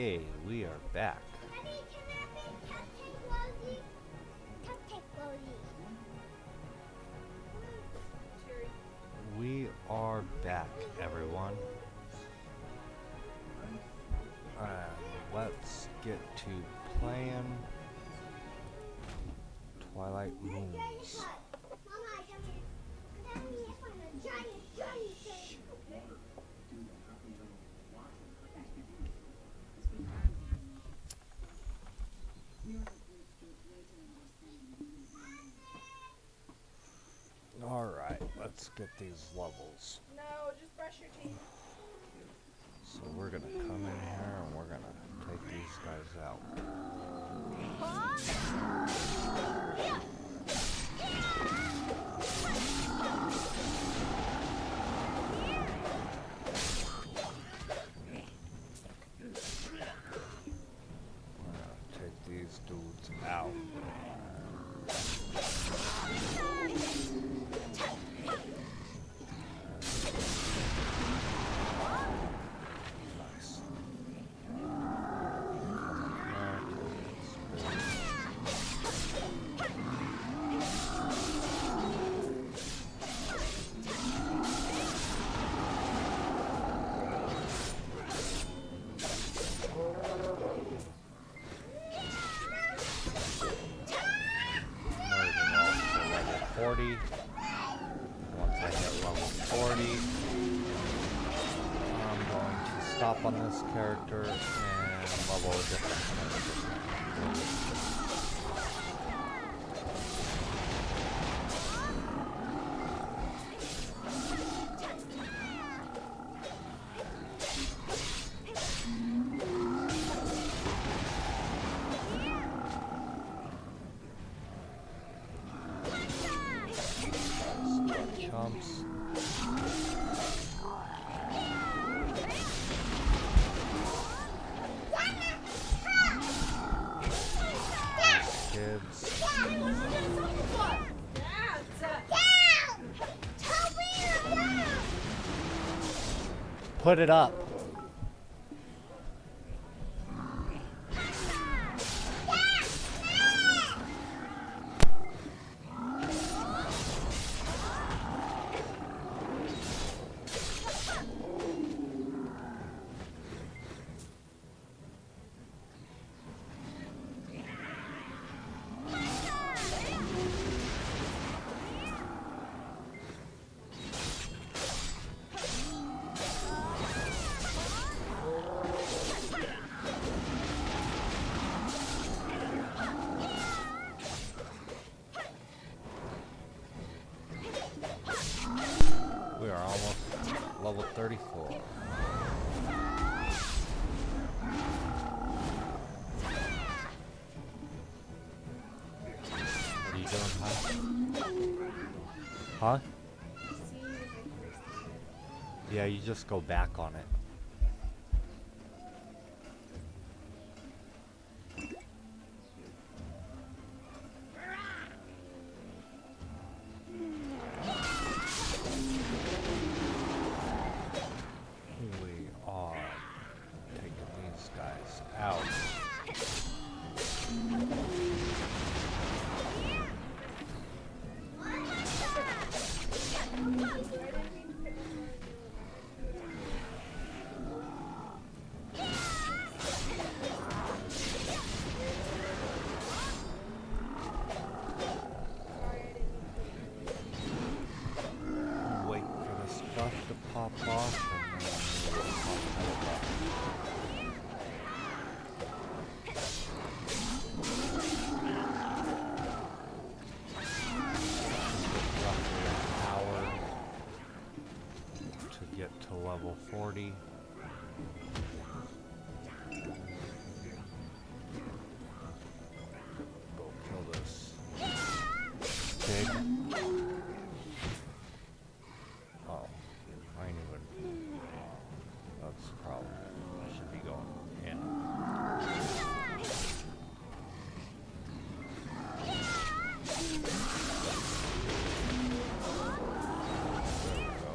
Okay, we are back. We are back, everyone. Let's get to playing Twilight Moons. Alright, let's get these levels. No, just brush your teeth. So we're gonna come in here and we're gonna take these guys out. We're gonna take these dudes out. Once I hit level 40, I'm going to stop on this character and level a different character. Chumps. Kids. Put it up. We are almost level 34. What are you doing, huh? Huh? Yeah, you just go back on it. Out. Wait for this stuff to pop off and then we'll pop it off. Get to level 40. Go kill this pig. Oh, I ain't even. That's the problem. I should be going in. There we go.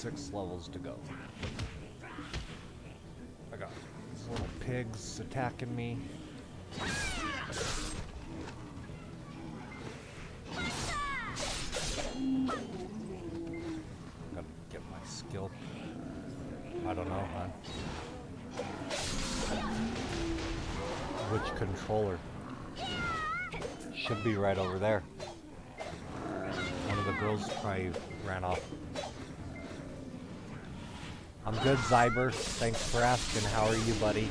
6 levels to go. I got these little pigs attacking me. Gotta get my skill. I don't know, huh? Which controller? Should be right over there. One of the girls probably ran off. I'm good, Zyber. Thanks for asking. How are you, buddy?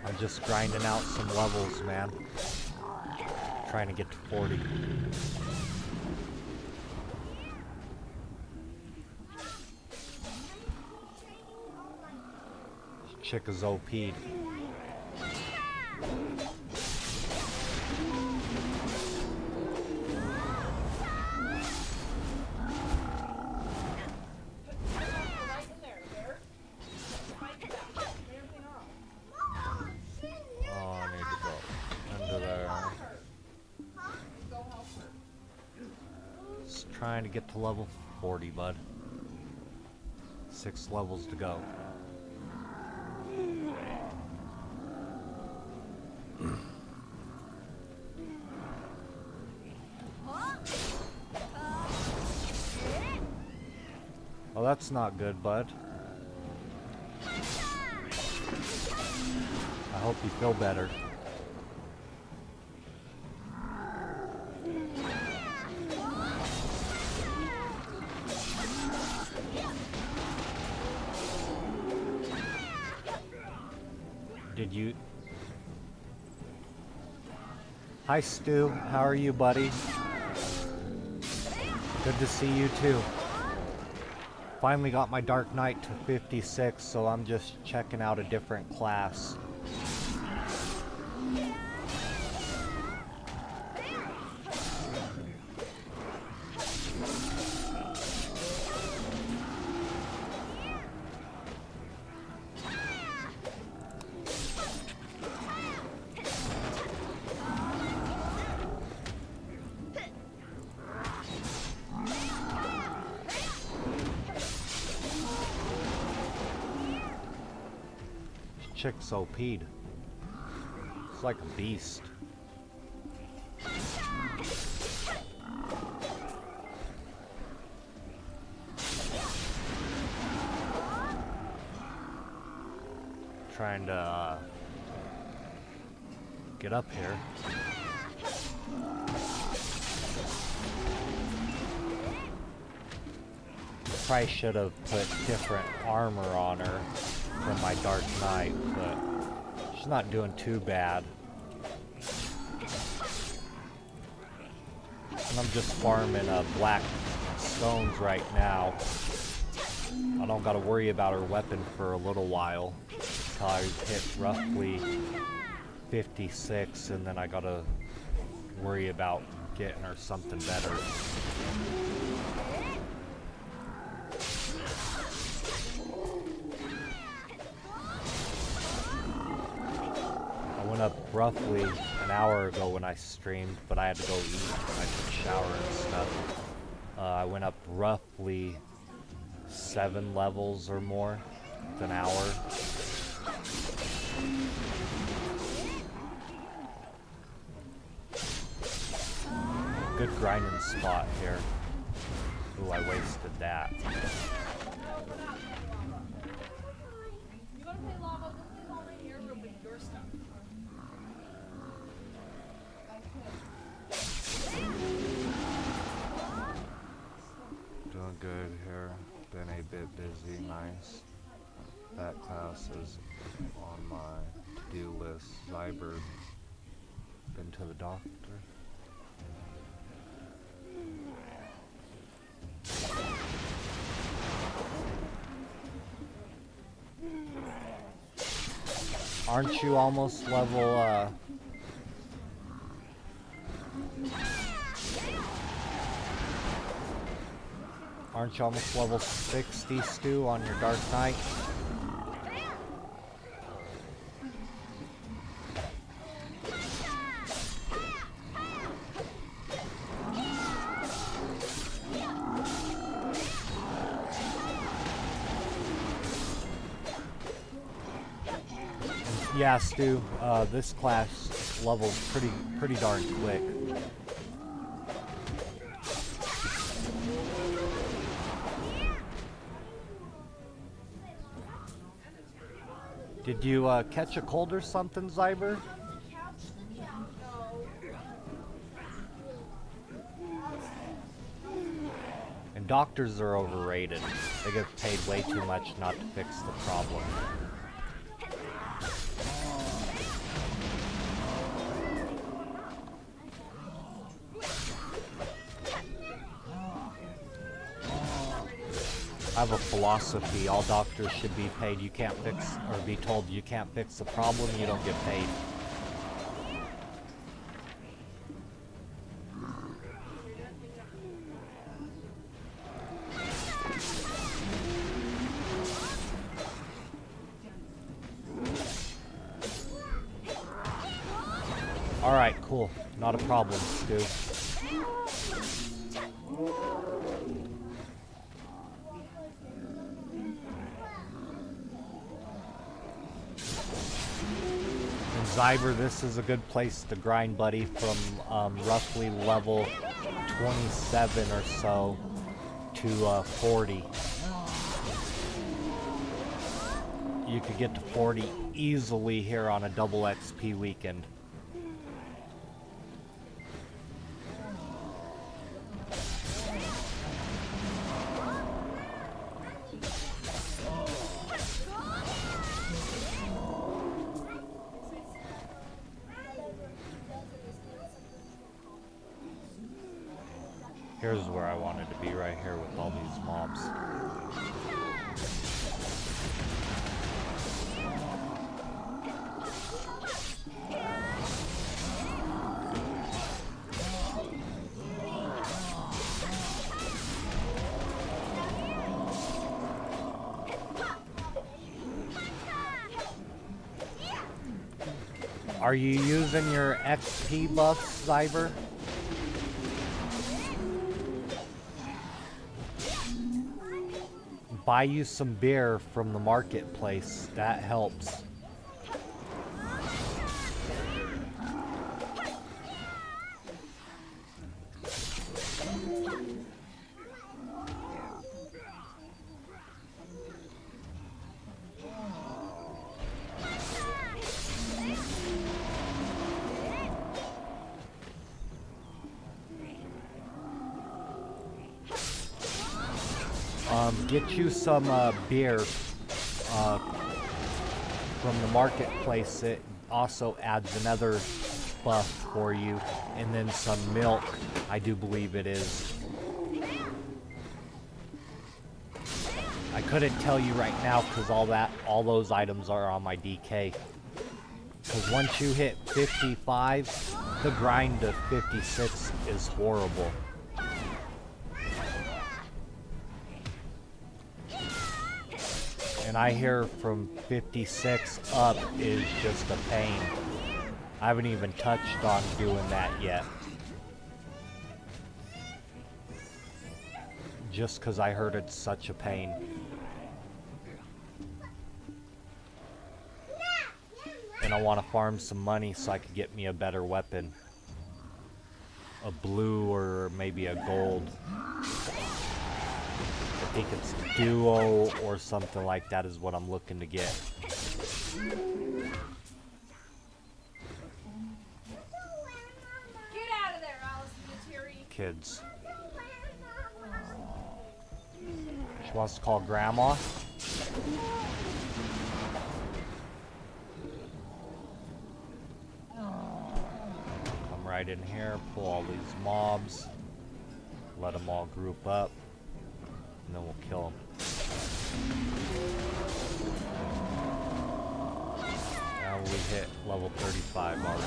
I'm just grinding out some levels, man. Trying to get to 40. Chick is OP'd. Trying to get to level 40, bud. 6 levels to go. Well, that's not good, bud. I hope you feel better. Did you... Hi, Stu. How are you, buddy? Good to see you, too. Finally got my Dark Knight to 56, so I'm just checking out a different class. Chick's OP'd. It's like a beast. Trying to get up here. Probably should have put different armor on her from my Dark Knight, but she's not doing too bad. And I'm just farming black stones right now. I don't gotta worry about her weapon for a little while until I hit roughly 56, and then I gotta worry about getting her something better. Up roughly an hour ago when I streamed, but I had to go eat. I took a shower and stuff. I went up roughly 7 levels or more in an hour. Good grinding spot here. Ooh, I wasted that. Doing good here. Been a bit busy. Nice. That class is on my to-do list. Zyber. Been to the doctor. Aren't you almost level, Aren't you almost level 60, Stu, on your Dark Knight? Yeah, Stu, this class level's pretty darn quick. Did you catch a cold or something, Zyber? And doctors are overrated. They get paid way too much not to fix the problem. I have a philosophy, all doctors should be paid. You can't fix, or be told you can't fix the problem, you don't get paid. Alright, cool. Not a problem, Stu. Zyber, this is a good place to grind, buddy, from roughly level 27 or so to 40. You could get to 40 easily here on a double XP weekend. Here's where I wanted to be, right here with all these mobs. Are you using your XP buffs, Zyber? Buy you some beer from the marketplace. That helps. Get you some beer from the marketplace. It also adds another buff for you, and then some milk, I do believe it is. I couldn't tell you right now because all those items are on my DK. Because once you hit 55, the grind to 56 is horrible. And I hear from 56 up is just a pain. I haven't even touched on doing that yet. Just because I heard it's such a pain. And I want to farm some money so I could get me a better weapon. A blue or maybe a gold. I think it's duo or something like that is what I'm looking to get. Get out of there, Alice and Terry. Kids. She wants to call Grandma. Come right in here, pull all these mobs, let them all group up. And then we'll kill them. Now we hit level 35 already.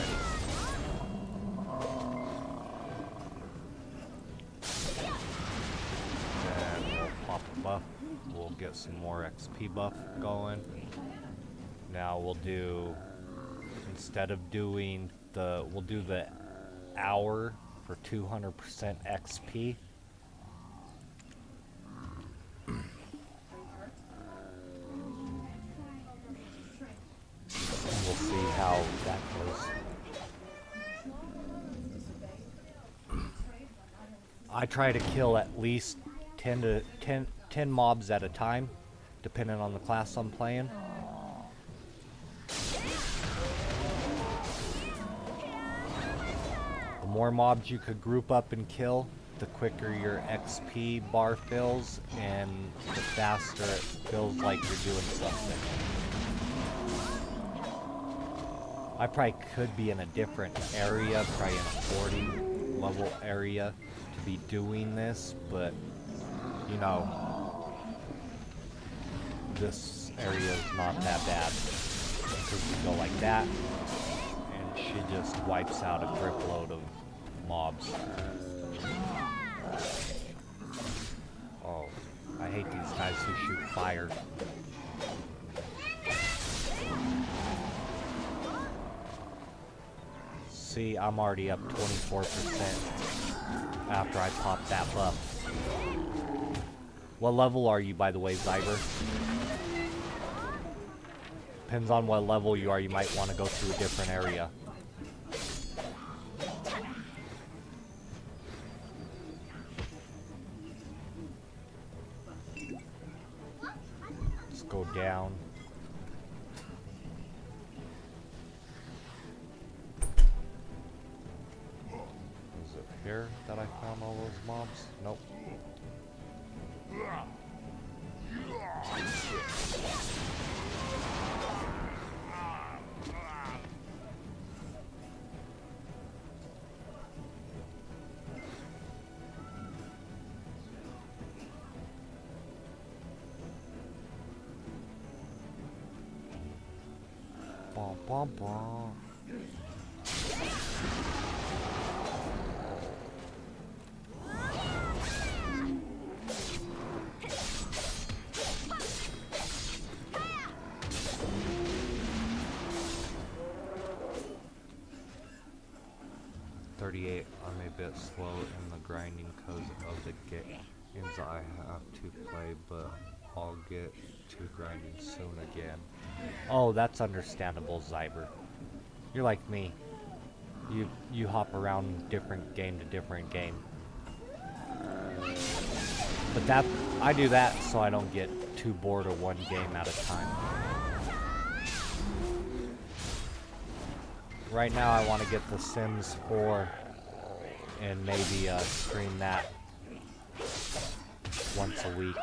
Then we'll pop a buff. We'll get some more XP buff going. Now we'll do, instead of doing the, we'll do the hour for 200% XP. I try to kill at least 10 mobs at a time, depending on the class I'm playing. The more mobs you could group up and kill, the quicker your XP bar fills, and the faster it feels like you're doing something. I probably could be in a different area, probably in a 40 level area to be doing this, but you know, this area is not that bad. Because you go like that, and she just wipes out a grip load of mobs. Oh, I hate these guys who shoot fire. See, I'm already up 24% after I pop that buff. What level are you, by the way, Zyber? Depends on what level you are, you might want to go to a different area. Let's go down. Is it here that I found all those mobs? Nope. 38. I'm a bit slow in the grinding because of the games I have to play, but I'll get to grinding soon again. Oh, that's understandable, Zyber. You're like me. You hop around different game to different game. But that I do that so I don't get too bored of one game at a time. Right now I want to get The Sims 4 and maybe stream that once a week.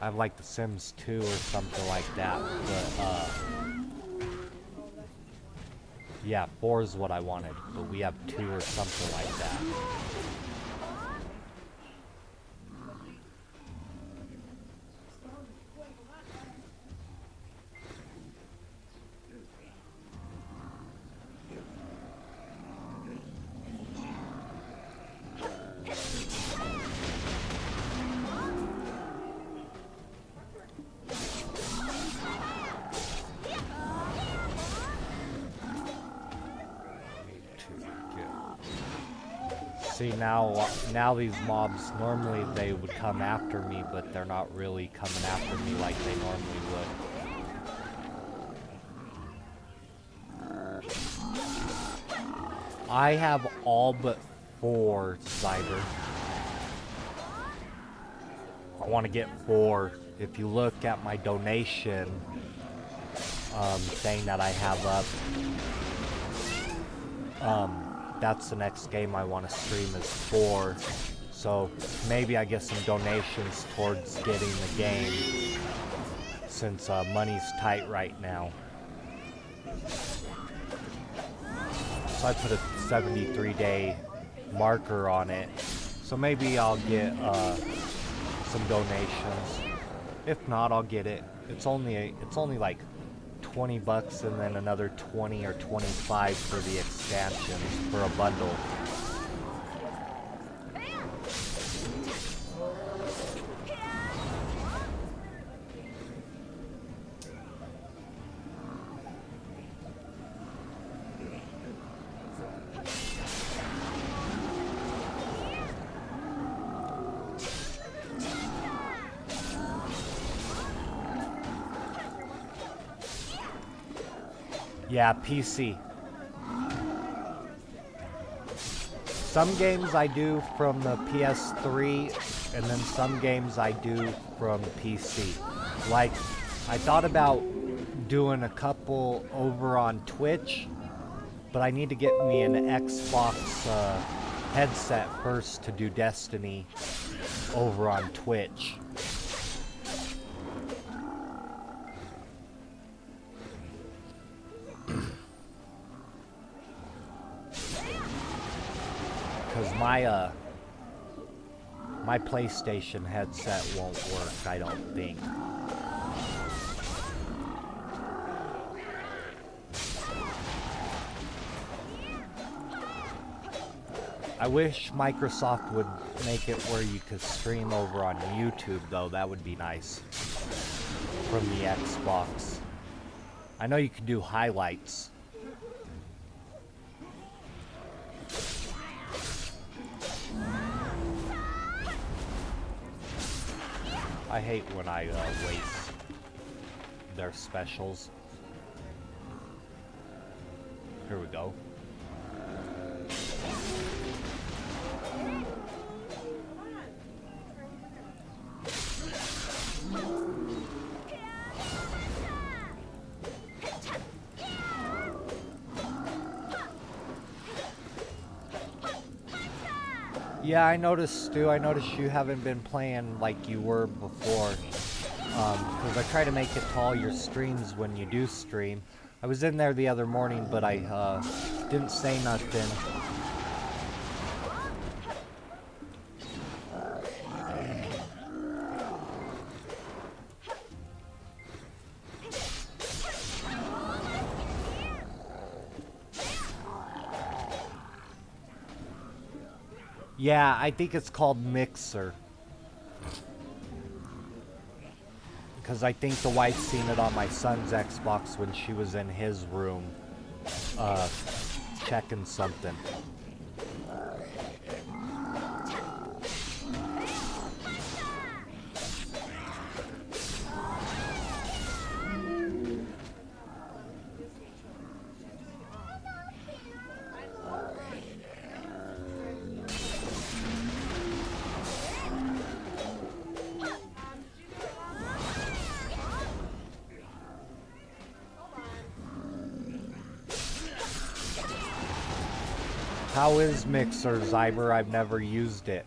I have like The Sims 2 or something like that, but yeah, 4 is what I wanted, but we have 2 or something like that. See, now these mobs, normally they would come after me, but they're not really coming after me like they normally would. I have all but 4, Zyber. I want to get 4. If you look at my donation thing that I have up, that's the next game I want to stream is 4. So maybe I get some donations towards getting the game, since money's tight right now. So I put a 73-day marker on it. So maybe I'll get some donations. If not, I'll get it. It's only like $20 and then another 20 or 25 for the expansions for a bundle. Yeah, PC. Some games I do from the PS3, and then some games I do from PC. Like, I thought about doing a couple over on Twitch, but I need to get me an Xbox headset first to do Destiny over on Twitch. Because my PlayStation headset won't work, I don't think. I wish Microsoft would make it where you could stream over on YouTube, though. That would be nice. From the Xbox. I know you can do highlights. I hate when I waste their specials. Here we go. Yeah, I noticed, Stu. I noticed you haven't been playing like you were before. Because I try to make it to all your streams when you do stream. I was in there the other morning, but I didn't say nothing. Yeah, I think it's called Mixer. Because I think the wife seen it on my son's Xbox when she was in his room, checking something. How is Mixer, Zyber? I've never used it.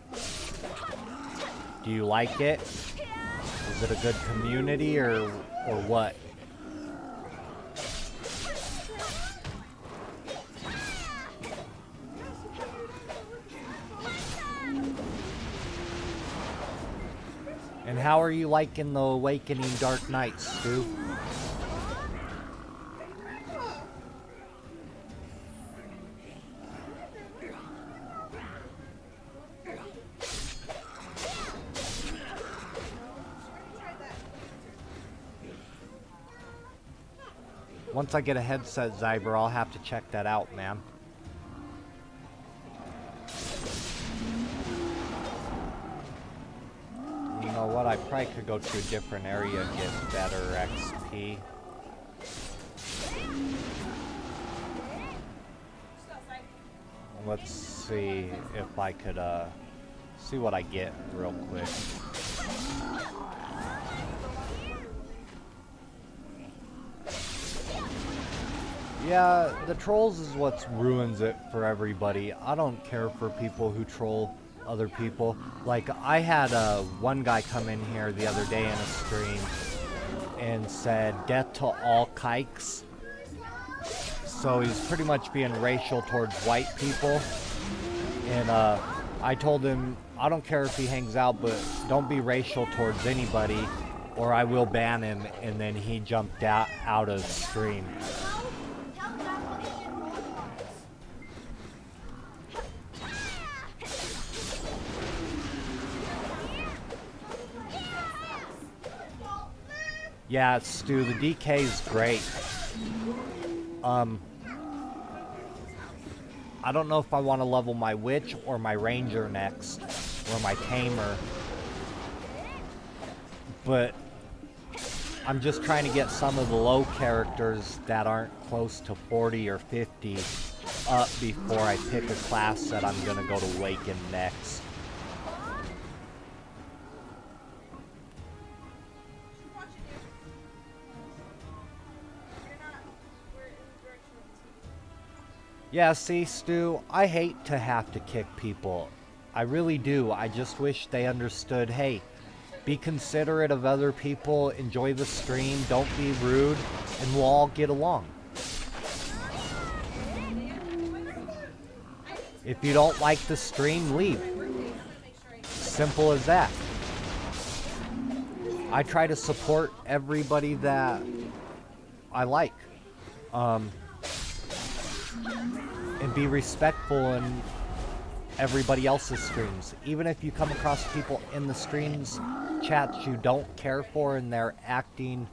Do you like it? Is it a good community or what? And how are you liking the Awakening Dark Knights, Stu? Once I get a headset, Zyber, I'll have to check that out, man. You know what? I probably could go to a different area and get better XP. Let's see if I could, see what I get real quick. Yeah, the trolls is what ruins it for everybody. I don't care for people who troll other people. Like, I had one guy come in here the other day in a stream and said, "Death to all kikes." So he's pretty much being racial towards white people. And I told him, I don't care if he hangs out, but don't be racial towards anybody or I will ban him. And then he jumped out of stream. Yeah, Stu, the DK is great. I don't know if I want to level my witch or my ranger next, or my tamer. But I'm just trying to get some of the low characters that aren't close to 40 or 50 up before I pick a class that I'm gonna go to Waken next. Yeah, see, Stu, I hate to have to kick people. I really do. I just wish they understood, hey, be considerate of other people, enjoy the stream, don't be rude, and we'll all get along. If you don't like the stream, leave. Simple as that. I try to support everybody that I like. And be respectful in everybody else's streams. Even if you come across people in the streams chats you don't care for and they're acting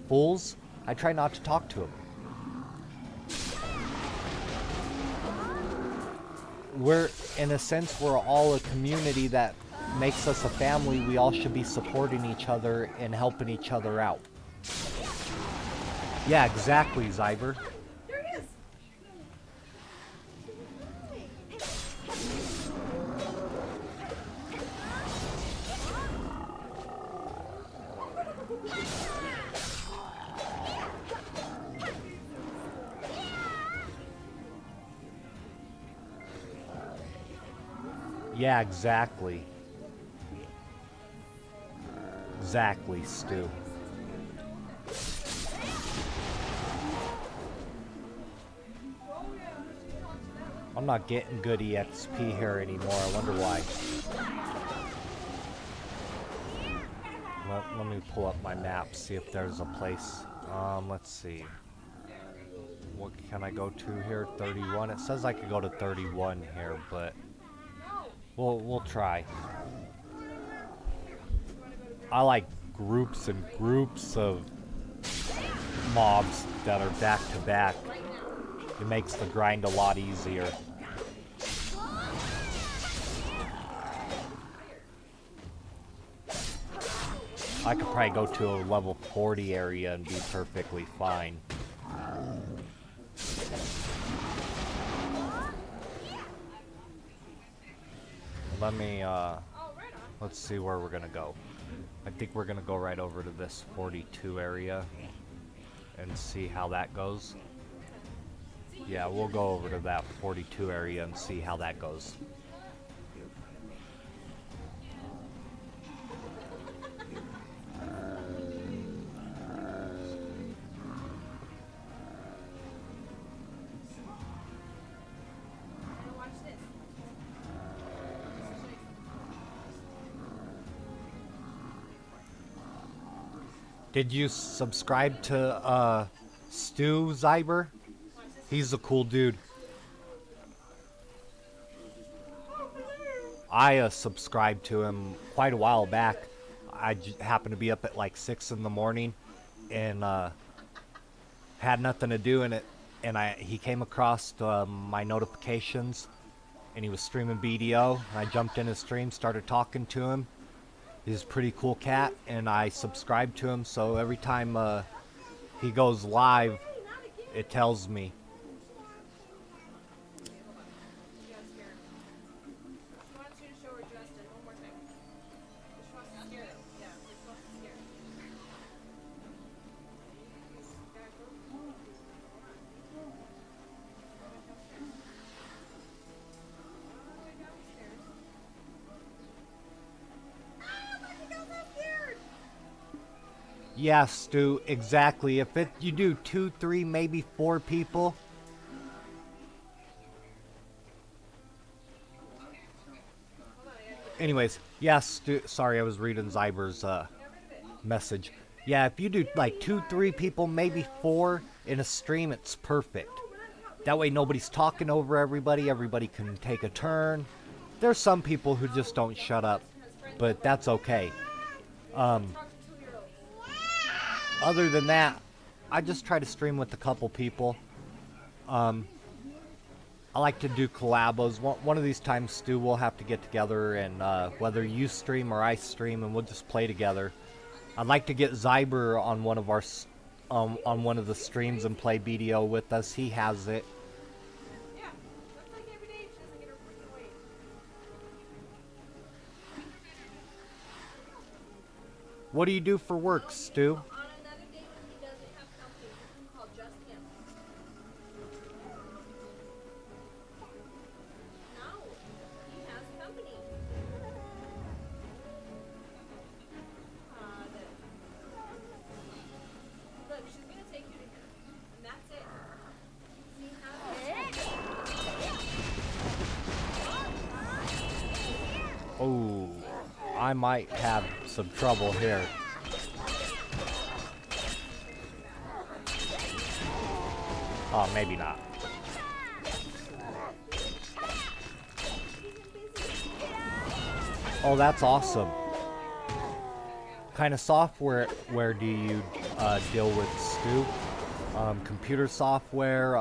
fools, I try not to talk to them. We're, in a sense, we're all a community that makes us a family. We all should be supporting each other and helping each other out. Yeah, exactly, Zyber. There he is. Yeah, exactly. Exactly, Stu. I'm not getting good EXP here anymore. I wonder why. Let me pull up my map, see if there's a place. Let's see. What can I go to here? 31. It says I could go to 31 here, but we'll try. I like groups and groups of mobs that are back to back. It makes the grind a lot easier. I could probably go to a level 40 area and be perfectly fine. Let me, let's see where we're gonna go. I think we're gonna go right over to this 42 area and see how that goes. Yeah, we'll go over to that 42 area and see how that goes. Did you subscribe to Stu Zyber? He's a cool dude. I subscribed to him quite a while back. I happened to be up at like 6 in the morning and had nothing to do in it, and he came across my notifications and he was streaming BDO, and I jumped in his stream, started talking to him. He's a pretty cool cat, and I subscribed to him, so every time he goes live, it tells me. Yeah, Stu, exactly. If you do 2, 3, maybe 4 people. Anyways, yeah, Stu, sorry, I was reading Zyber's message. Yeah, if you do like 2, 3 people, maybe 4 in a stream, it's perfect. That way nobody's talking over everybody. Everybody can take a turn. There's some people who just don't shut up, but that's okay. Other than that, I just try to stream with a couple people. I like to do collabos. One of these times, Stu, we'll have to get together, and whether you stream or I stream, and we'll just play together. I'd like to get Zyber on one of our on one of the streams and play BDO with us. He has it. Yeah, that's like every day she doesn't get her freaking weight. What do you do for work, Stu? On another day when he doesn't have company, you can call just him. No, he has company. Look, she's gonna take you to him, and that's it. See how? Oh, I might have some trouble here. Oh, maybe not. Oh, that's awesome. Kind of software where do you deal with, Stu? Computer software,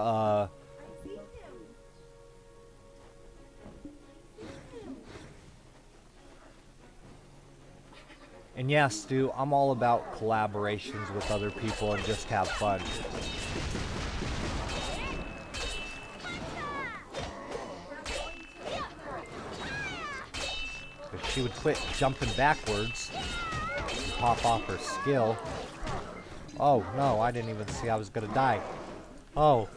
And yeah, Stu, I'm all about collaborations with other people and just have fun. If she would quit jumping backwards and pop off her skill. Oh, no, I didn't even see I was gonna die. Oh.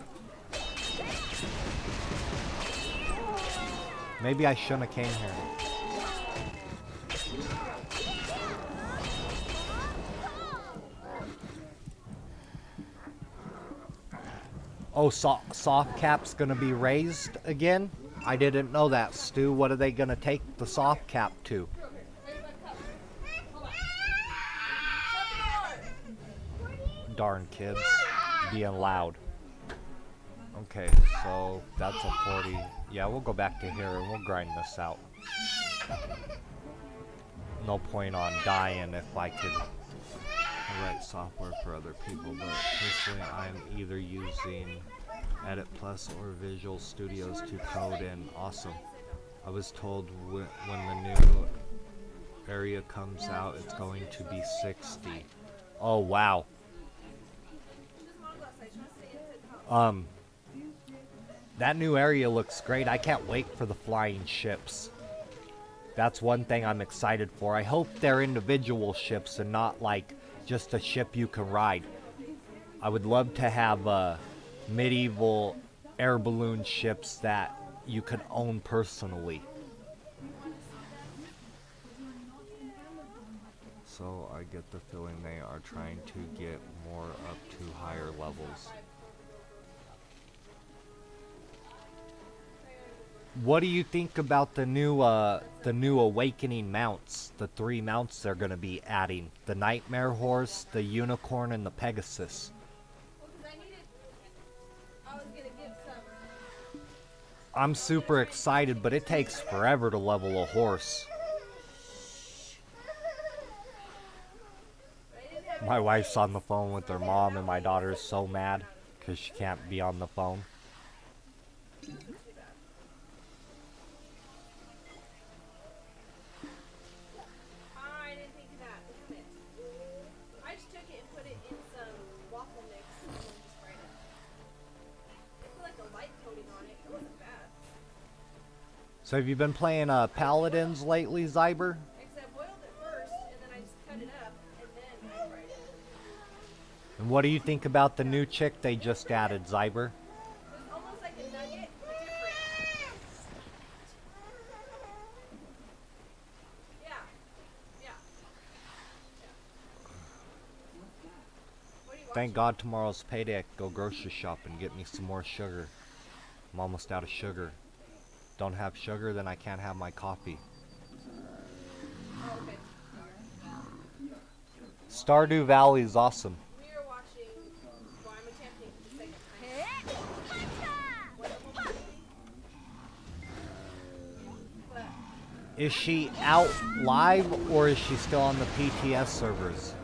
Maybe I shouldn't have came here. Oh, soft cap's gonna be raised again? I didn't know that, Stu. What are they gonna take the soft cap to? Darn kids, being loud. Okay, so that's a 40. Yeah, we'll go back to here and we'll grind this out. No point on dying if I could write software for other people, but personally I'm either using Edit Plus or Visual Studios to code in. Awesome. I was told when the new area comes out it's going to be 60. Oh wow. That new area looks great. I can't wait for the flying ships. That's one thing I'm excited for. I hope they're individual ships and not like just a ship you can ride. I would love to have medieval air balloon ships that you could own personally. So I get the feeling they are trying to get more up to higher levels. What do you think about the new awakening mounts? The 3 mounts they're going to be adding: the Nightmare Horse, the Unicorn, and the Pegasus. I'm super excited, but it takes forever to level a horse. My wife's on the phone with her mom, and my daughter's so mad because she can't be on the phone. So have you been playing Paladins lately, Zyber? Except boiled it first, and then I just cut it up, and then I fried it. And what do you think about the new chick they just added, Zyber? It's almost like a nugget, but different. Yeah. Yeah. What are you watching? Thank God tomorrow's payday. I can go grocery shop and get me some more sugar. I'm almost out of sugar. Don't have sugar, then I can't have my coffee. Oh, okay. Stardew Valley is awesome. We are watching. Well, I'm attempting the second time. What? Is she out live or is she still on the PTS servers?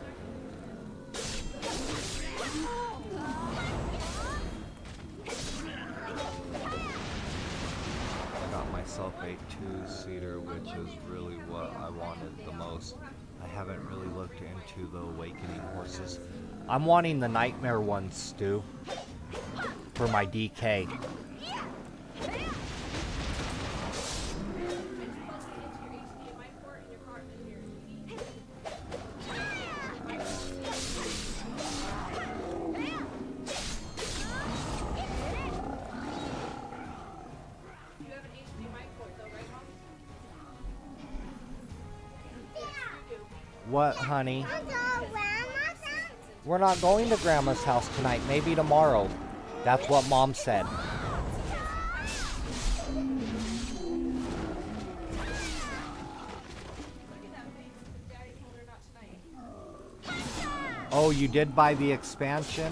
A 2-seater, which is really what I wanted the most. I haven't really looked into the awakening horses. I'm wanting the nightmare ones, Stu. For my DK. What, honey? We're not going to Grandma's house tonight. Maybe tomorrow. That's what Mom said. Oh, you did buy the expansion?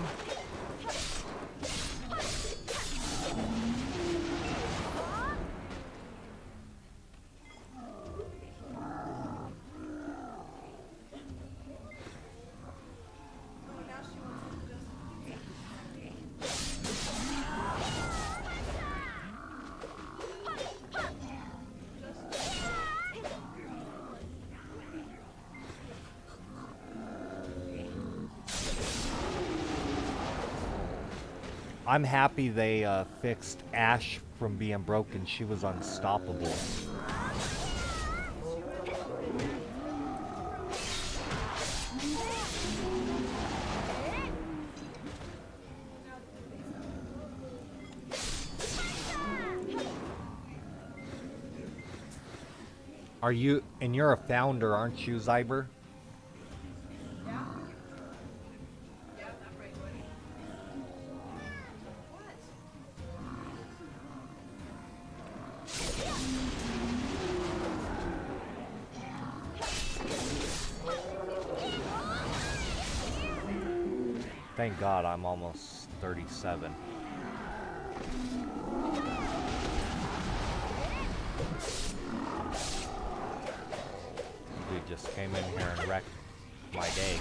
I'm happy they fixed Ashe from being broken. She was unstoppable. Are you, and you're a founder, aren't you, Zyber? Thank God I'm almost 37. Dude just came in here and wrecked my day.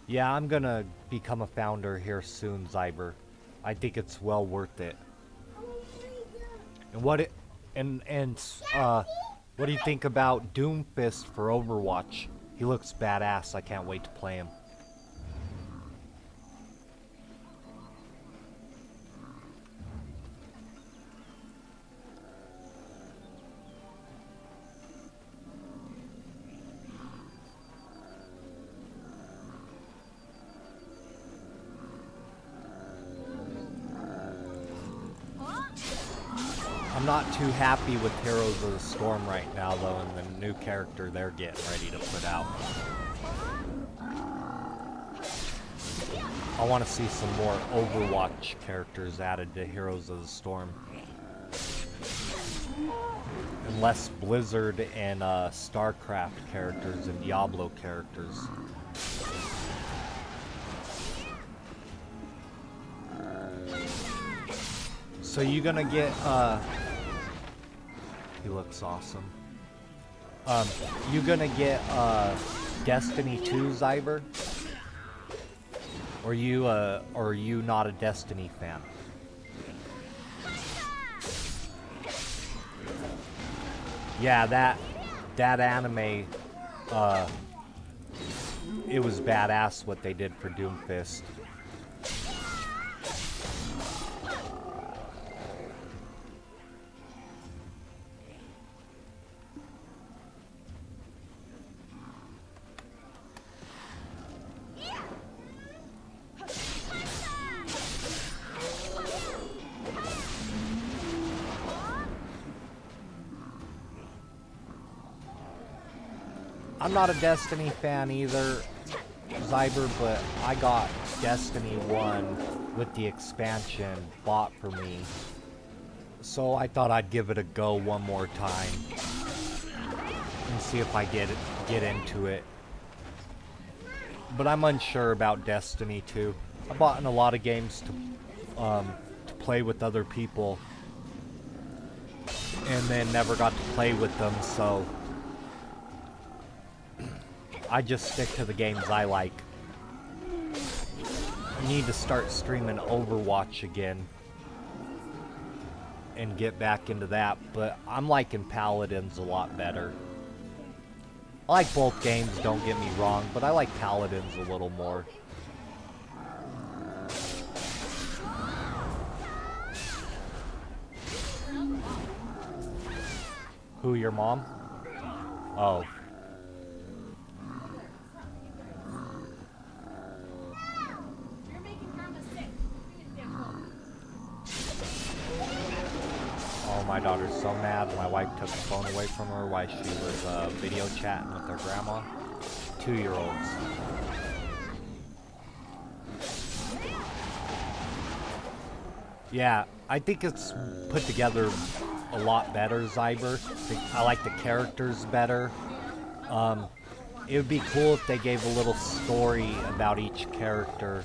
Yeah, I'm gonna become a founder here soon, Zyber. I think it's well worth it. And what do you think about Doomfist for Overwatch? He looks badass. I can't wait to play him. I'm not too happy with Heroes of the Storm right now, though, and the new character they're getting ready to put out. I want to see some more Overwatch characters added to Heroes of the Storm. And less Blizzard and StarCraft characters and Diablo characters. So you gonna get, he looks awesome. You gonna get, Destiny 2, Zyber? Or are you not a Destiny fan? Yeah, that anime, it was badass what they did for Doomfist. I'm not a Destiny fan either, Zyber, but I got Destiny 1 with the expansion bought for me. So I thought I'd give it a go one more time and see if I get into it. But I'm unsure about Destiny 2. I bought in a lot of games to play with other people and then never got to play with them, so I just stick to the games I like. I need to start streaming Overwatch again. and get back into that, but I'm liking Paladins a lot better. I like both games, don't get me wrong, but I like Paladins a little more. Who, your mom? Oh. You're making Grandma sick. Bring it down. Oh, my daughter's so mad. My wife took the phone away from her while she was video chatting with her grandma. 2-year-olds. Yeah, I think it's put together a lot better, Zyber. I like the characters better. It would be cool if they gave a little story about each character,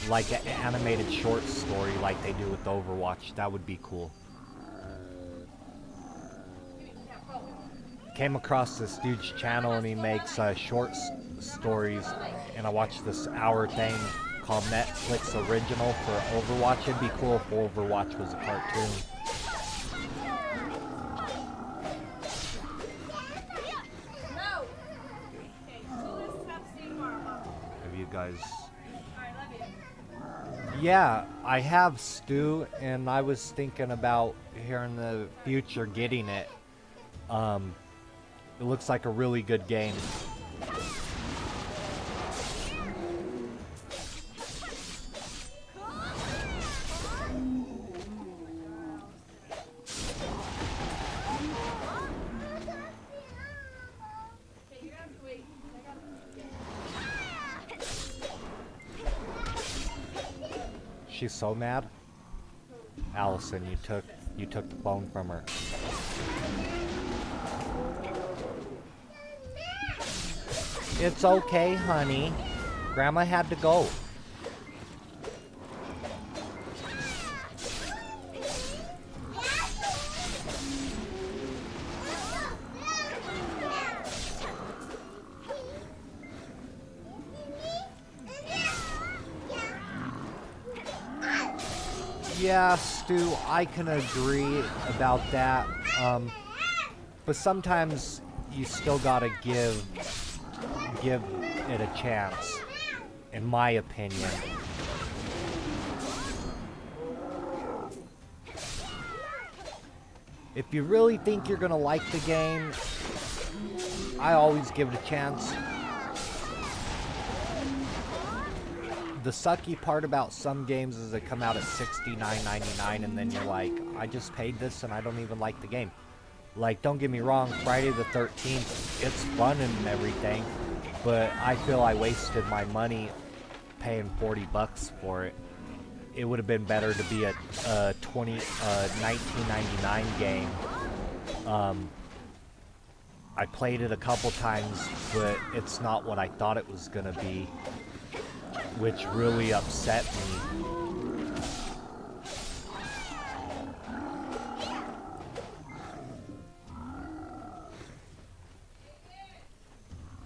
like an animated short story like they do with Overwatch. That would be cool. Came across this dude's channel and he makes short stories, and I watched this hour thing called Netflix Original for Overwatch. It'd be cool if Overwatch was a cartoon. No. Okay, so let's have to see tomorrow, Mom. Have you guys... Alright, love you. Yeah, I have Stu, and I was thinking about here in the future getting it. It looks like a really good game. Okay, you're gonna have to wait. She's so mad. Allison, you took the phone from her. It's okay, honey. Grandma had to go. Yeah, Stu, I can agree about that. But sometimes you still gotta give it a chance, in my opinion. If you really think you're gonna like the game, I always give it a chance. The sucky part about some games is they come out at $69.99 and then you're like, I just paid this and I don't even like the game. Like, don't get me wrong, Friday the 13th, it's fun and everything, but I feel I wasted my money paying 40 bucks for it. It would have been better to be a 1999 game. I played it a couple times, but it's not what I thought it was gonna be, which really upset me.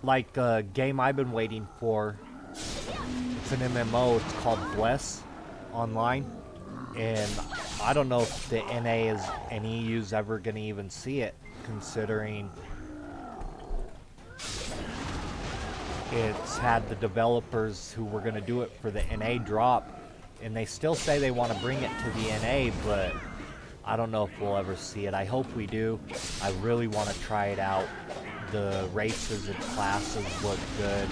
Like a game I've been waiting for, it's an MMO, it's called Bless Online, and I don't know if the NA and EU's ever gonna even see it, considering it's had the developers who were gonna do it for the NA drop, and they still say they want to bring it to the NA, but I don't know if we'll ever see it. I hope we do. I really want to try it out. The races and classes look good,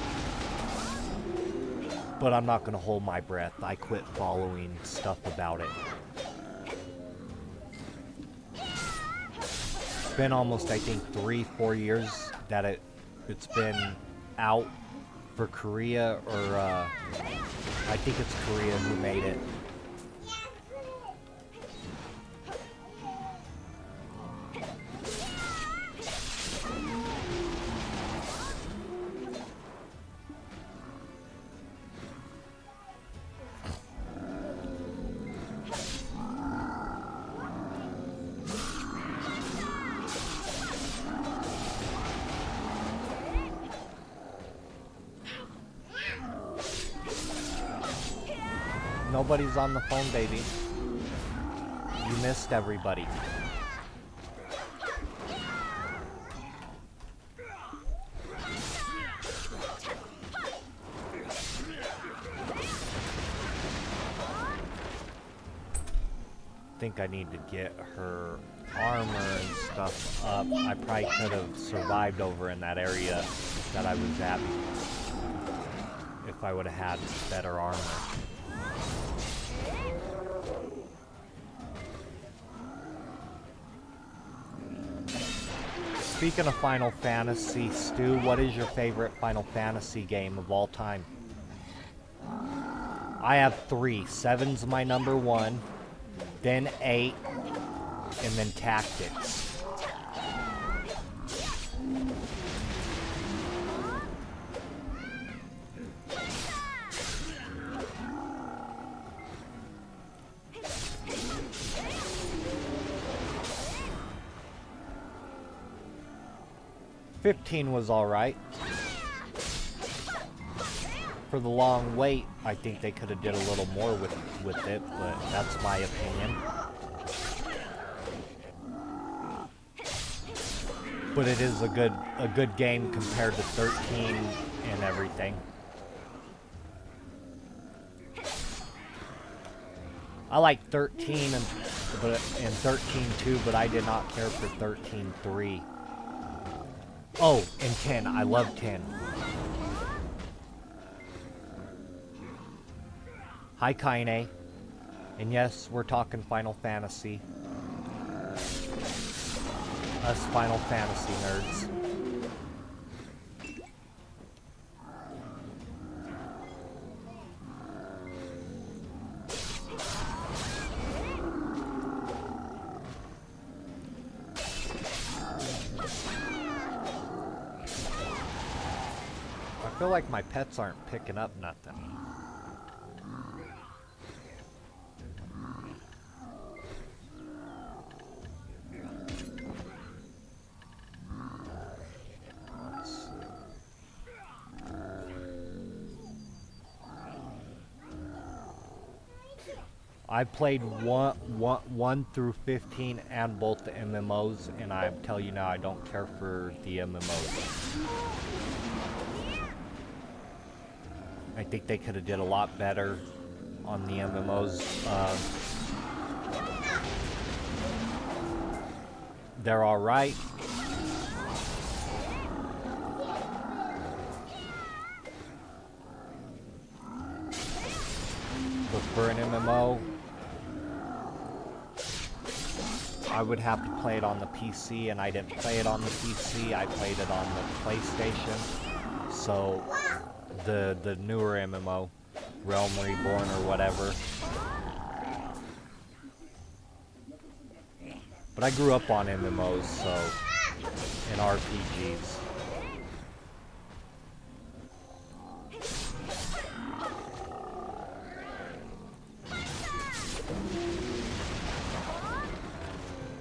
but I'm not going to hold my breath. I quit following stuff about it. It's been almost, I think, 3-4 years that it's been out for Korea, or I think it's Korea who made it. Nobody's on the phone, baby. You missed everybody. I think I need to get her armor and stuff up. I probably could have survived over in that area that I was at if I would have had better armor. Speaking of Final Fantasy, Stu, what is your favorite Final Fantasy game of all time? I have 3. 7's my number 1. Then 8, and then Tactics. '15 was alright. For the long wait, I think they could have did a little more with it, but that's my opinion. But it is a good game compared to 13 and everything. I like 13 and 13 too, but I did not care for 13.3. Oh, and 10. I love 10. Hi, Kaine. And yes, we're talking Final Fantasy. Us Final Fantasy nerds. I feel like my pets aren't picking up nothing. I played 1 through 15 and both the MMOs, and I tell you now, I don't care for the MMOs. I think they could have did a lot better on the MMOs. They're all right. But for an MMO, I would have to play it on the PC, and I didn't play it on the PC, I played it on the PlayStation. So, the newer MMO, Realm Reborn or whatever. But I grew up on MMOs, so, and RPGs.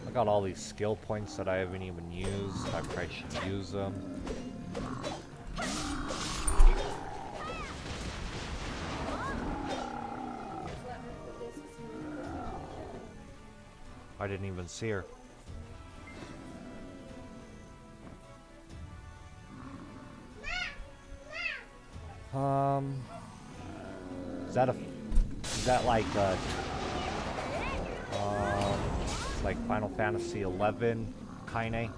I got all these skill points that I haven't even used. I probably should use them. I didn't even see her. Is that like like Final Fantasy 11, Kaine?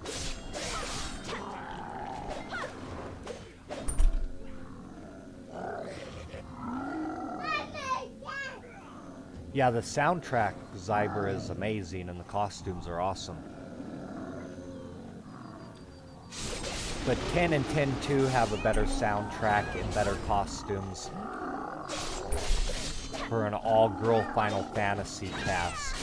Yeah, the soundtrack, Zyber, is amazing, and the costumes are awesome. But 10 and 10-2 have a better soundtrack and better costumes for an all-girl Final Fantasy cast.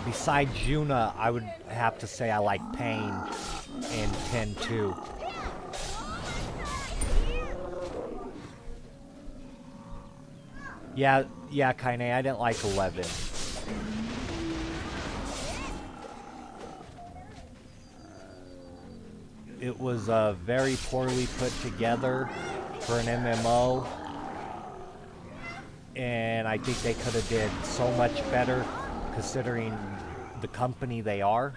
Besides Yuna, I would have to say I like Pain in 10-2. Yeah, Kaine, I didn't like 11. It was very poorly put together for an MMO, and I think they could have did so much better considering the company they are.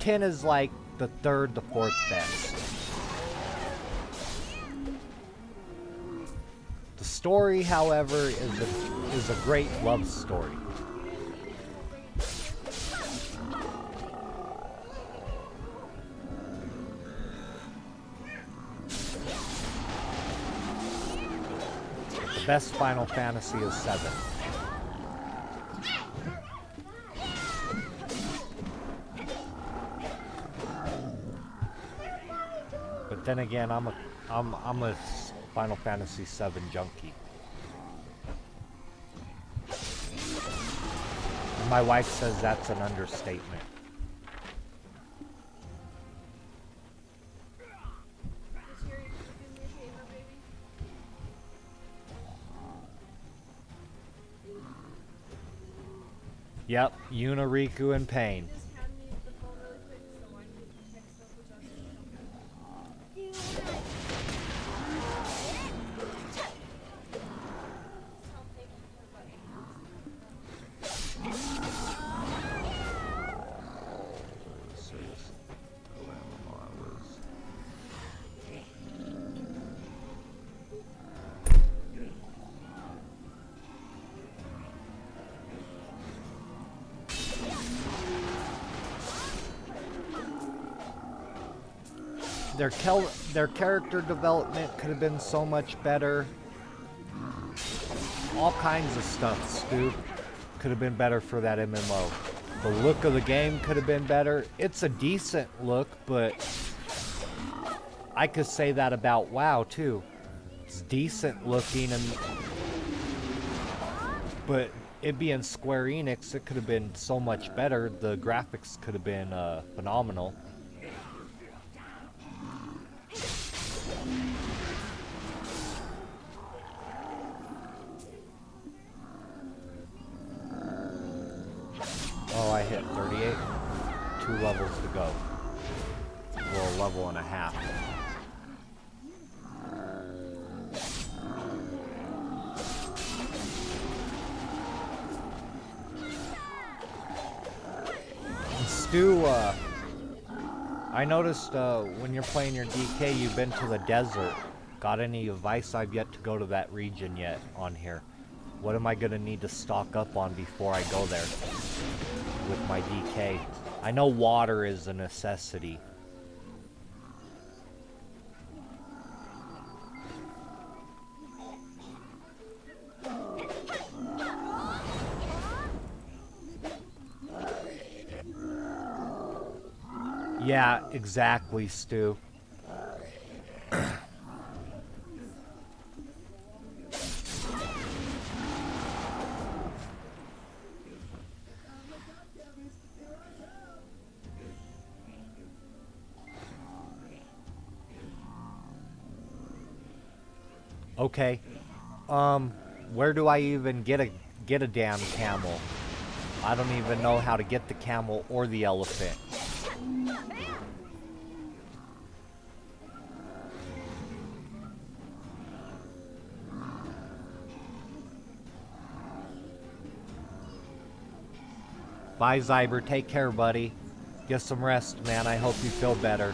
10 is like the third, the fourth best. The story, however, is a great love story. The best Final Fantasy is 7. But then again, I'm a Final Fantasy 7 junkie. And my wife says that's an understatement. Yep, Unariku in pain. Their character development could have been so much better. All kinds of stuff, Stu, could have been better for that MMO. The look of the game could have been better. It's a decent look, but I could say that about WoW too. It's decent looking, but it being Square Enix, it could have been so much better. The graphics could have been phenomenal. Oh, I hit 38. 2 levels to go. Well, a level and a half. And Stu, I noticed when you're playing your DK, you've been to the desert. Got any advice? I've yet to go to that region yet on here. What am I gonna need to stock up on before I go there with my DK? I know water is a necessity. Yeah, exactly, Stu. Okay. Where do I even get a damn camel? I don't even know how to get the camel or the elephant. Bye, Zyber. Take care, buddy. Get some rest, man. I hope you feel better.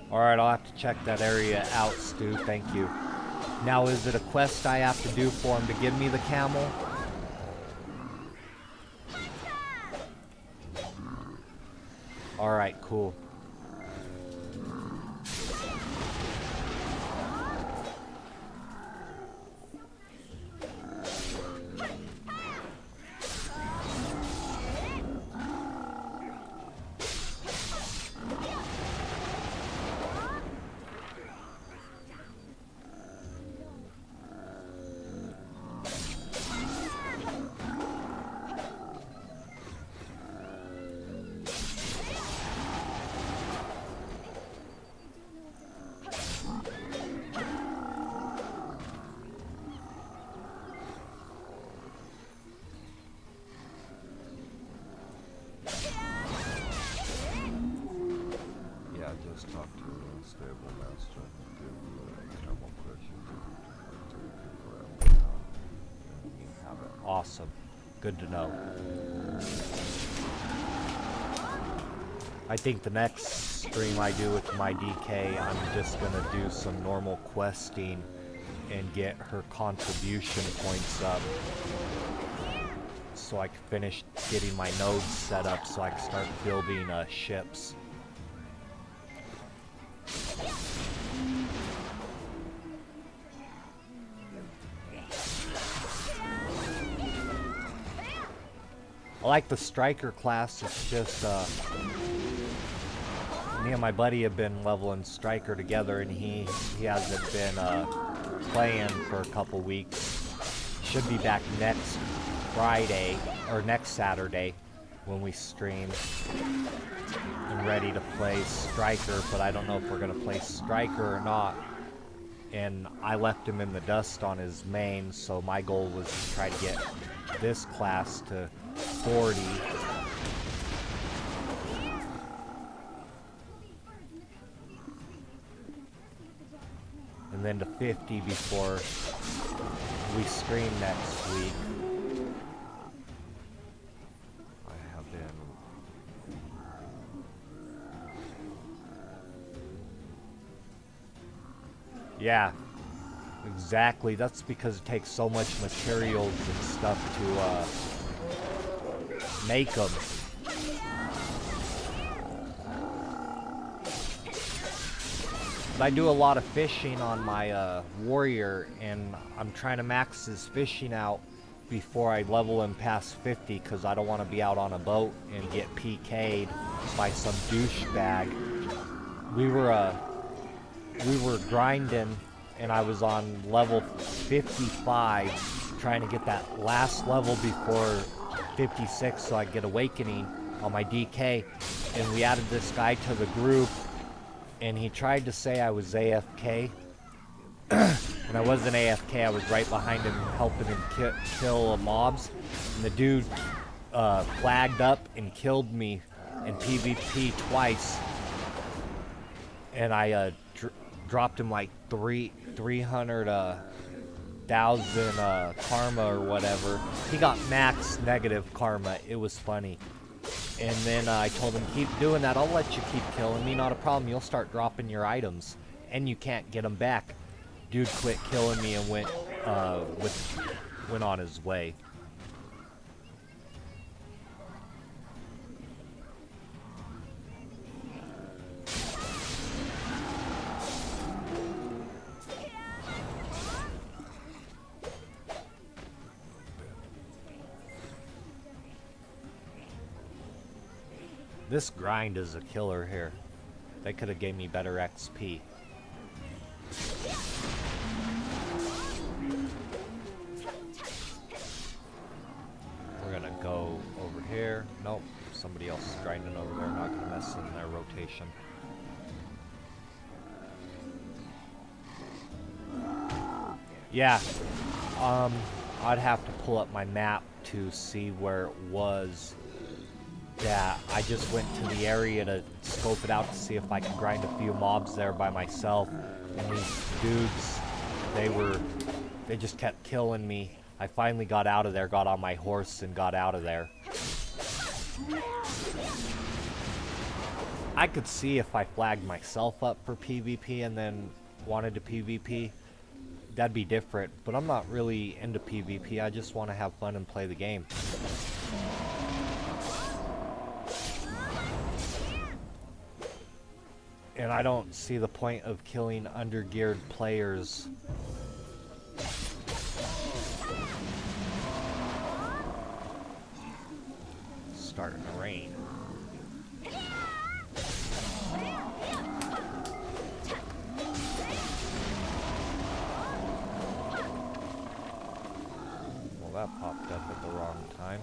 Alright, I'll have to check that area out, Stu. Thank you. Now, is it a quest I have to do for him to give me the camel? Alright, cool. Awesome. Good to know. I think the next stream I do with my DK, I'm just gonna do some normal questing and get her contribution points up so I can finish getting my nodes set up so I can start building ships. I like the striker class. It's just me and my buddy have been leveling striker together, and he hasn't been playing for a couple weeks. Should be back next Friday or next Saturday when we stream and ready to play striker, but I don't know if we're gonna play striker or not. And I left him in the dust on his main, so my goal was to try to get this class to 40. And then to 50 before we stream next week. I have been... Yeah, exactly. That's because it takes so much materials and stuff to make them. But I do a lot of fishing on my warrior, and I'm trying to max his fishing out before I level him past 50, because I don't want to be out on a boat and get PK'd by some douchebag. We were grinding, and I was on level 55, trying to get that last level before 56 so I get awakening on my DK, and we added this guy to the group, and he tried to say I was AFK. When I wasn't AFK, I was right behind him helping him kill mobs, and the dude flagged up and killed me in PvP twice, and I dropped him like 300,000 karma or whatever. He got max negative karma. It was funny. And then I told him, keep doing that. I'll let you keep killing me. Not a problem. You'll start dropping your items, and you can't get them back. Dude quit killing me and went on his way. This grind is a killer here. They could have gave me better XP. We're gonna go over here. Nope, somebody else is grinding over there. Not gonna mess in their rotation. Yeah, I'd have to pull up my map to see where it was. Yeah, I just went to the area to scope it out to see if I could grind a few mobs there by myself. And these dudes, they just kept killing me. I finally got out of there, got on my horse and got out of there. I could see if I flagged myself up for PvP and then wanted to PvP, that'd be different. But I'm not really into PvP, I just want to have fun and play the game. And I don't see the point of killing undergeared players. Starting to rain. Well, that popped up at the wrong time.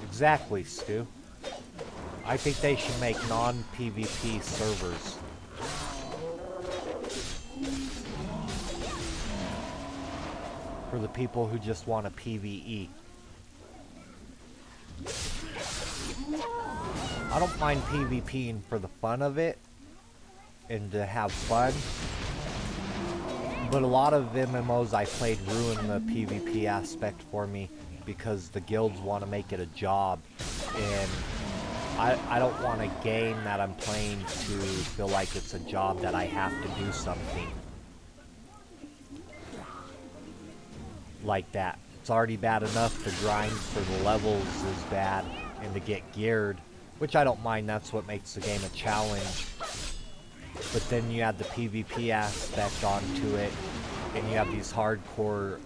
Exactly, Stu. I think they should make non-PvP servers. For the people who just want a PvE. I don't mind PvPing for the fun of it and to have fun, But a lot of MMOs I played ruin the PvP aspect for me because the guilds want to make it a job, and I don't want a game that I'm playing to feel like it's a job that I have to do something like that. It's already bad enough to grind for the levels is bad and to get geared, which I don't mind. That's what makes the game a challenge. But then you add the PvP aspect onto it, and you have these hardcore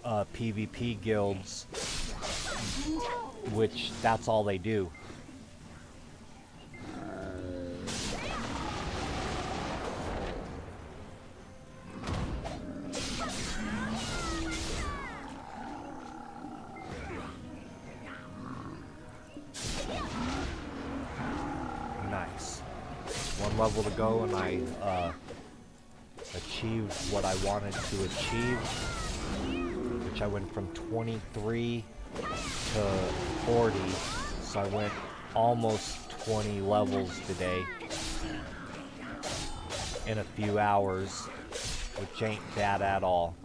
PvP guilds, which that's all they do. Nice. One level to go, and I achieved what I wanted to achieve, which I went from 23 to 40, so I went almost 20 levels today in a few hours, which ain't bad at all.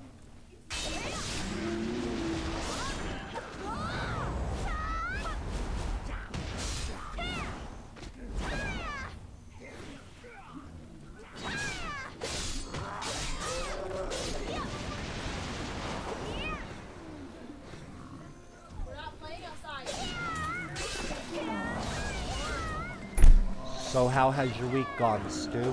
So how has your week gone, Stu?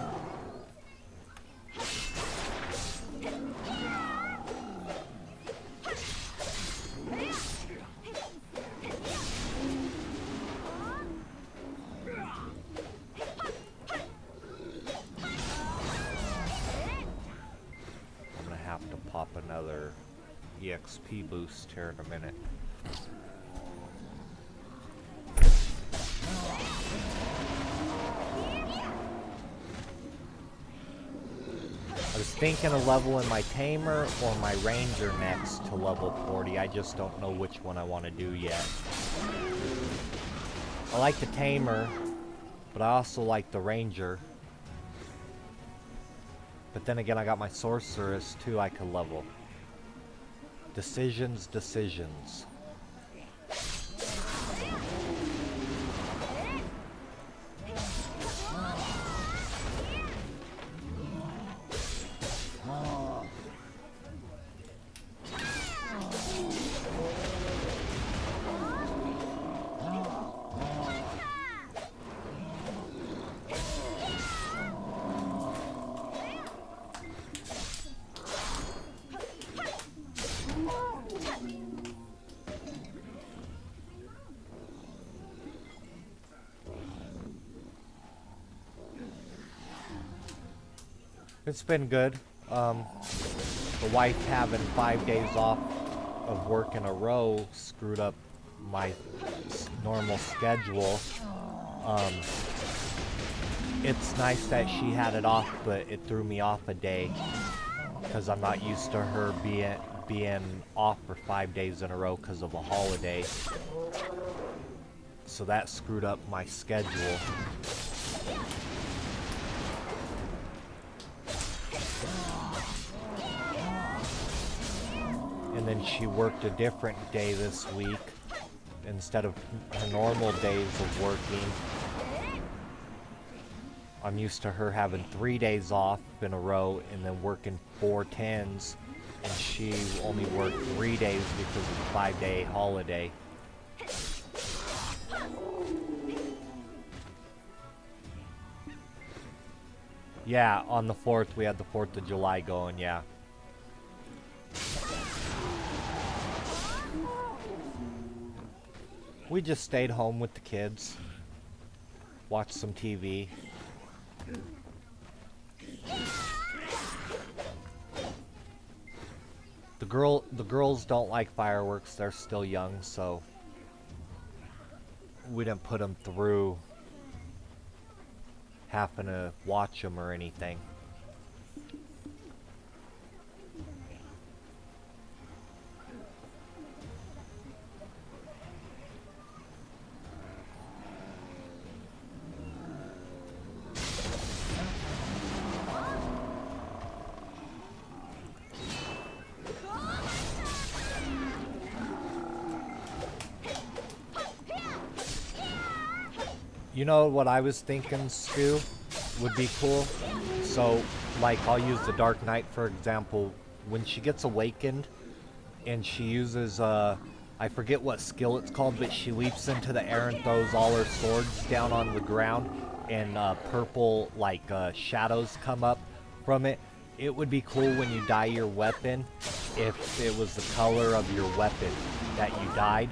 I'm gonna have to pop another EXP boost here in a minute. I was thinking of leveling my Tamer or my Ranger next to level 40. I just don't know which one I want to do yet. I like the Tamer, but I also like the Ranger. But then again, I got my Sorceress too I could level. Decisions. It's been good. The wife having 5 days off of work in a row screwed up my normal schedule. It's nice that she had it off, but it threw me off a day because I'm not used to her being off for 5 days in a row because of a holiday. So that screwed up my schedule. And then she worked a different day this week instead of her normal days of working. I'm used to her having 3 days off in a row and then working 4 10s, and she only worked 3 days because of the 5-day holiday. Yeah, on the 4th we had the 4th of July going, yeah. We just stayed home with the kids, watched some TV. The girls don't like fireworks. They're still young, so we didn't put them through having to watch them or anything. You know what I was thinking, Stu, would be cool? So, like, I'll use the Dark Knight, for example. When she gets awakened, and she uses, I forget what skill it's called, but she leaps into the air and throws all her swords down on the ground, and purple, like, shadows come up from it. It would be cool when you dye your weapon, if it was the color of your weapon that you dyed.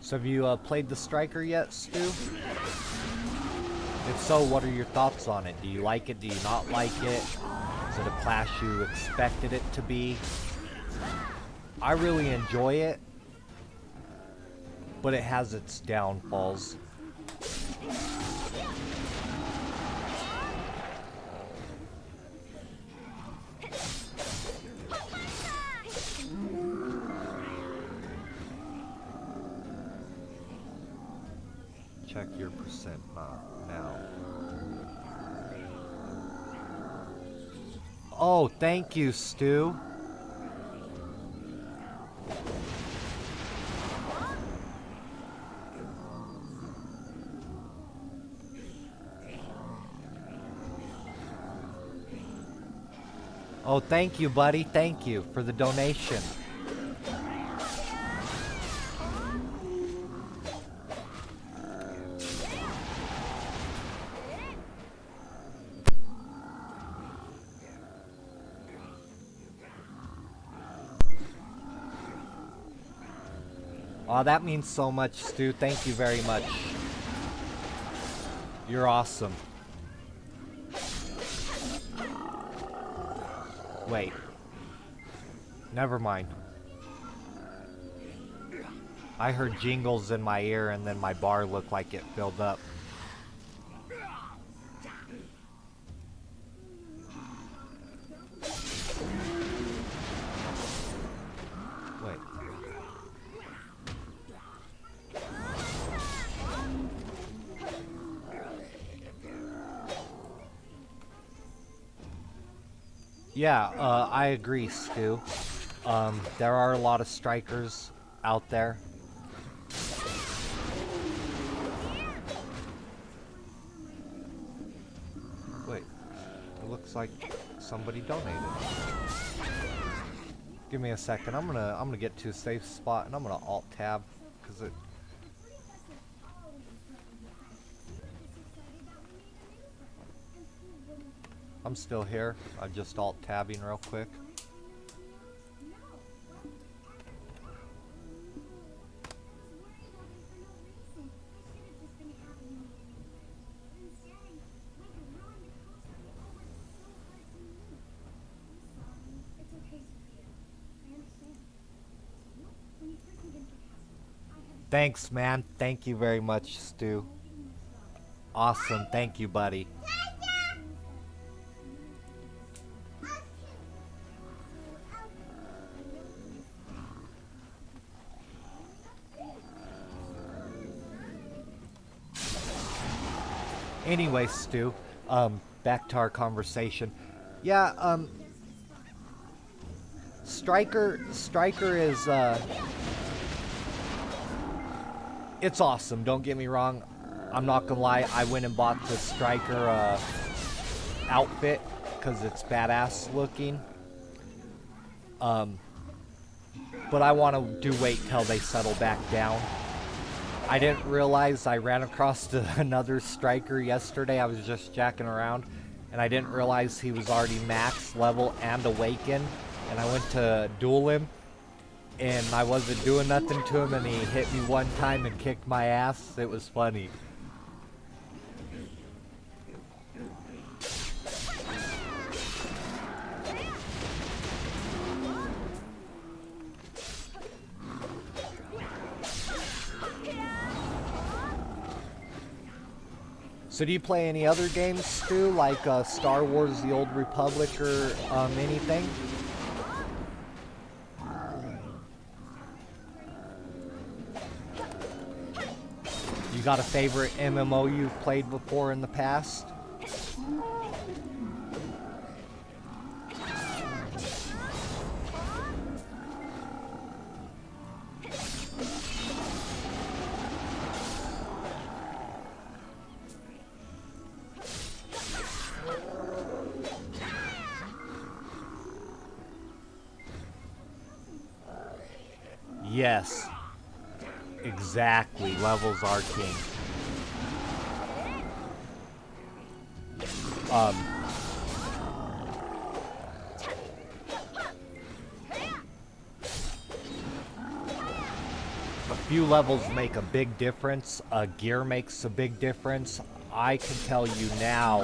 So have you played the Striker yet, Stu? If so, what are your thoughts on it? Do you like it? Do you not like it? Is it a class you expected it to be? I really enjoy it, but it has its downfalls. Check your percent now. Oh, thank you, Stu. Oh, thank you, buddy. Thank you for the donation. Oh, that means so much, Stu. Thank you very much. You're awesome. Wait. Never mind. I heard jingles in my ear and then my bar looked like it filled up. Wait. Yeah, I agree, Stu. There are a lot of strikers out there. Wait, it looks like somebody donated. Give me a second. I'm gonna get to a safe spot and I'm gonna alt tab because it. I'm still here. I'm just alt tabbing real quick. Thanks, man. Thank you very much, Stu. Awesome. Thank you, buddy. Anyway, Stu, back to our conversation. Yeah, Striker is, it's awesome, don't get me wrong. I'm not gonna lie, I went and bought the Striker, outfit, because it's badass looking. But I want to wait till they settle back down. I didn't realize I ran across another Striker yesterday. I was just jacking around, and I didn't realize he was already max level and awakened. And I went to duel him, and I wasn't doing nothing to him, and he hit me one time and kicked my ass. It was funny. So do you play any other games, Stu, like Star Wars: The Old Republic or anything? You got a favorite MMO you've played before in the past? Yes. Exactly. Levels are king. A few levels make a big difference. Gear makes a big difference. I can tell you now,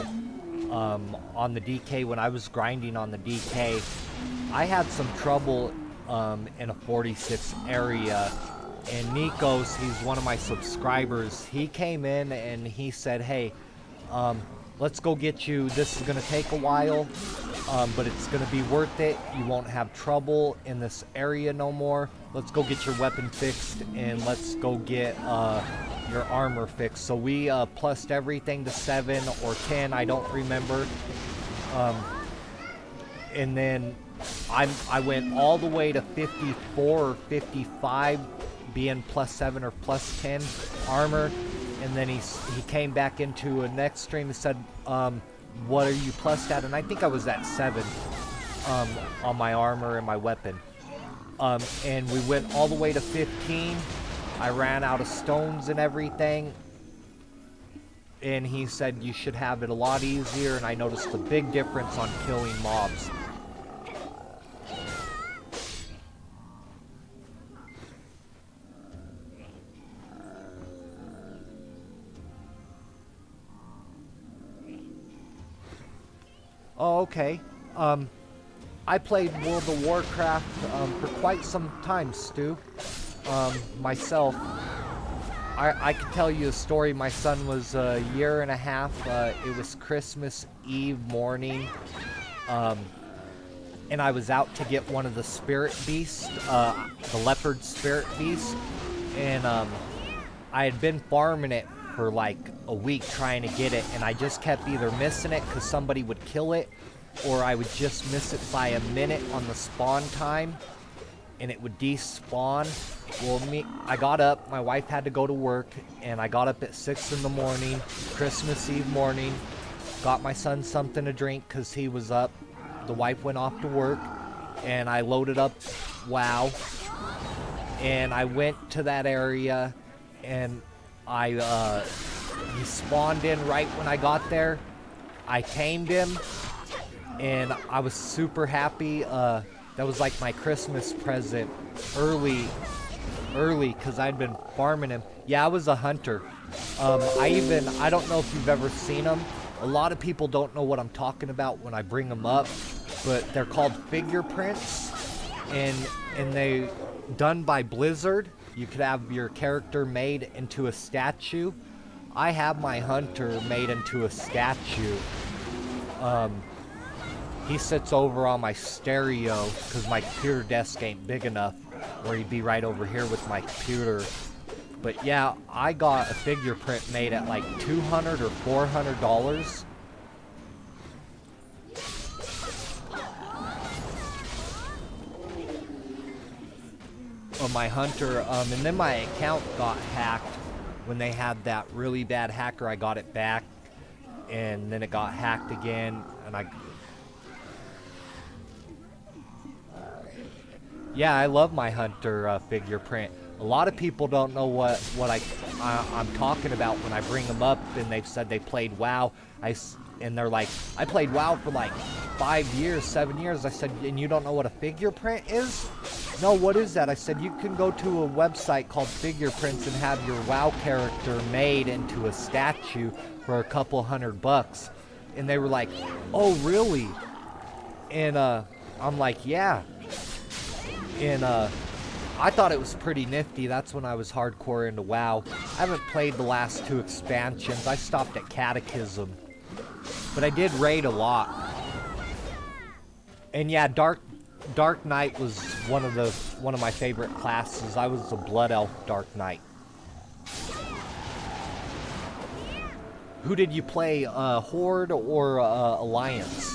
on the DK, when I was grinding on the DK, I had some trouble in a 46 area, and Nikos, he's one of my subscribers, he came in and he said, hey, let's go get you, this is going to take a while, but it's going to be worth it, you won't have trouble in this area no more, let's go get your weapon fixed, and let's go get your armor fixed. So we plussed everything to 7 or 10, I don't remember, and then I went all the way to 54 or 55, being plus 7 or plus 10 armor, and then he came back into a next stream and said, what are you plussed at? And I think I was at 7 on my armor and my weapon. And we went all the way to 15. I ran out of stones and everything, and he said you should have it a lot easier, and I noticed a big difference on killing mobs. Oh, okay. I played World of Warcraft for quite some time, Stu. Myself. I can tell you a story. My son was a year and a half. It was Christmas Eve morning. And I was out to get one of the spirit beasts, the leopard spirit beast. And I had been farming it for like a week trying to get it, and I just kept either missing it because somebody would kill it, or I would just miss it by a minute on the spawn time and it would despawn. Well, I got up, my wife had to go to work, and I got up at 6 in the morning, Christmas Eve morning, got my son something to drink because he was up, the wife went off to work, and I loaded up WoW, and I went to that area, and he spawned in right when I got there. I tamed him, and I was super happy. That was like my Christmas present early, because I'd been farming him. Yeah, I was a hunter. I don't know if you've ever seen them. A lot of people don't know what I'm talking about when I bring them up, but they're called figure prints, and they done by Blizzard. You could have your character made into a statue. I have my hunter made into a statue. He sits over on my stereo because my computer desk ain't big enough, or he'd be right over here with my computer. But yeah, I got a figure print made at like $200 or $400. Of my hunter, and then my account got hacked when they had that really bad hacker. I got it back, and then it got hacked again, and yeah, I love my hunter figure print. A lot of people don't know what I'm talking about when I bring them up, and they've said they played WoW. And they're like, I played WoW for like 5 years, 7 years. I said, and you don't know what a figure print is? No, what is that? I said, you can go to a website called Figure Prints and have your WoW character made into a statue for a couple $100. And they were like, oh, really? And I'm like, yeah. And I thought it was pretty nifty. That's when I was hardcore into WoW. I haven't played the last 2 expansions. I stopped at Catechism. But I did raid a lot. And yeah, Dark Knight was one of my favorite classes. I was a Blood Elf Dark Knight. Who did you play, Horde or Alliance?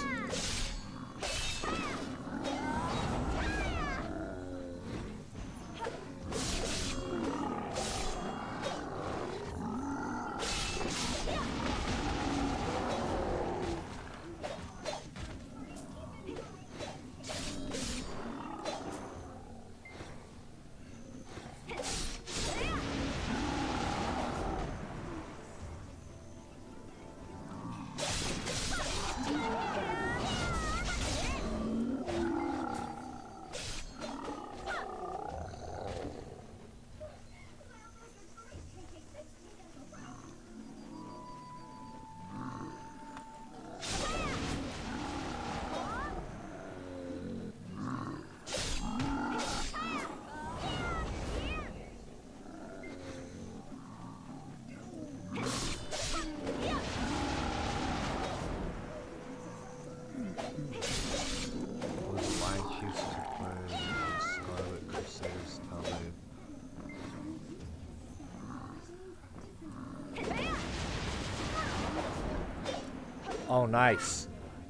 Oh, nice.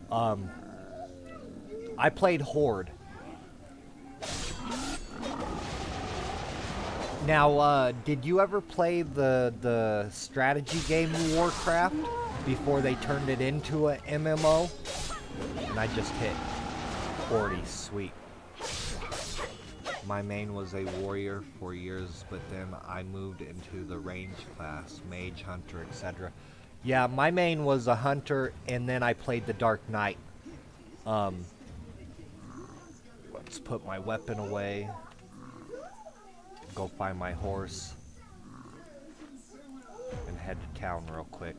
I played Horde. Now, did you ever play the strategy game Warcraft before they turned it into an MMO? And I just hit 40, sweet. My main was a warrior for years, but then I moved into the range class, mage, hunter, etc. Yeah, my main was a hunter, and then I played the Dark Knight. Let's put my weapon away. Go find my horse. And head to town real quick.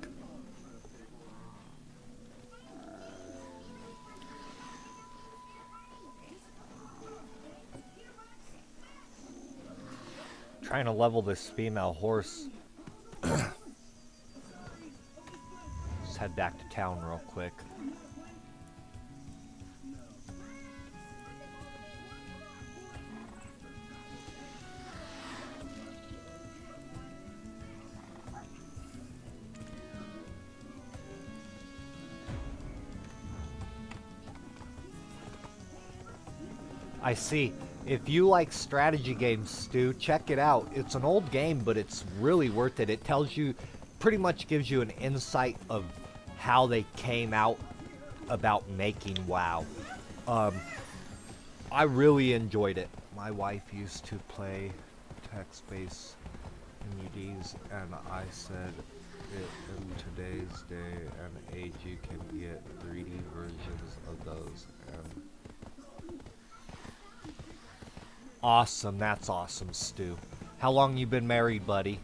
Trying to level this female horse. Just head back to town real quick. I see. If you like strategy games, Stu, check it out. It's an old game, but it's really worth it. It tells you, pretty much gives you an insight of how they came out about making WoW. I really enjoyed it. My wife used to play text-based MUDs, and I said it in today's day and age you can get 3D versions of those. And awesome, that's awesome, Stu. How long you been married, buddy?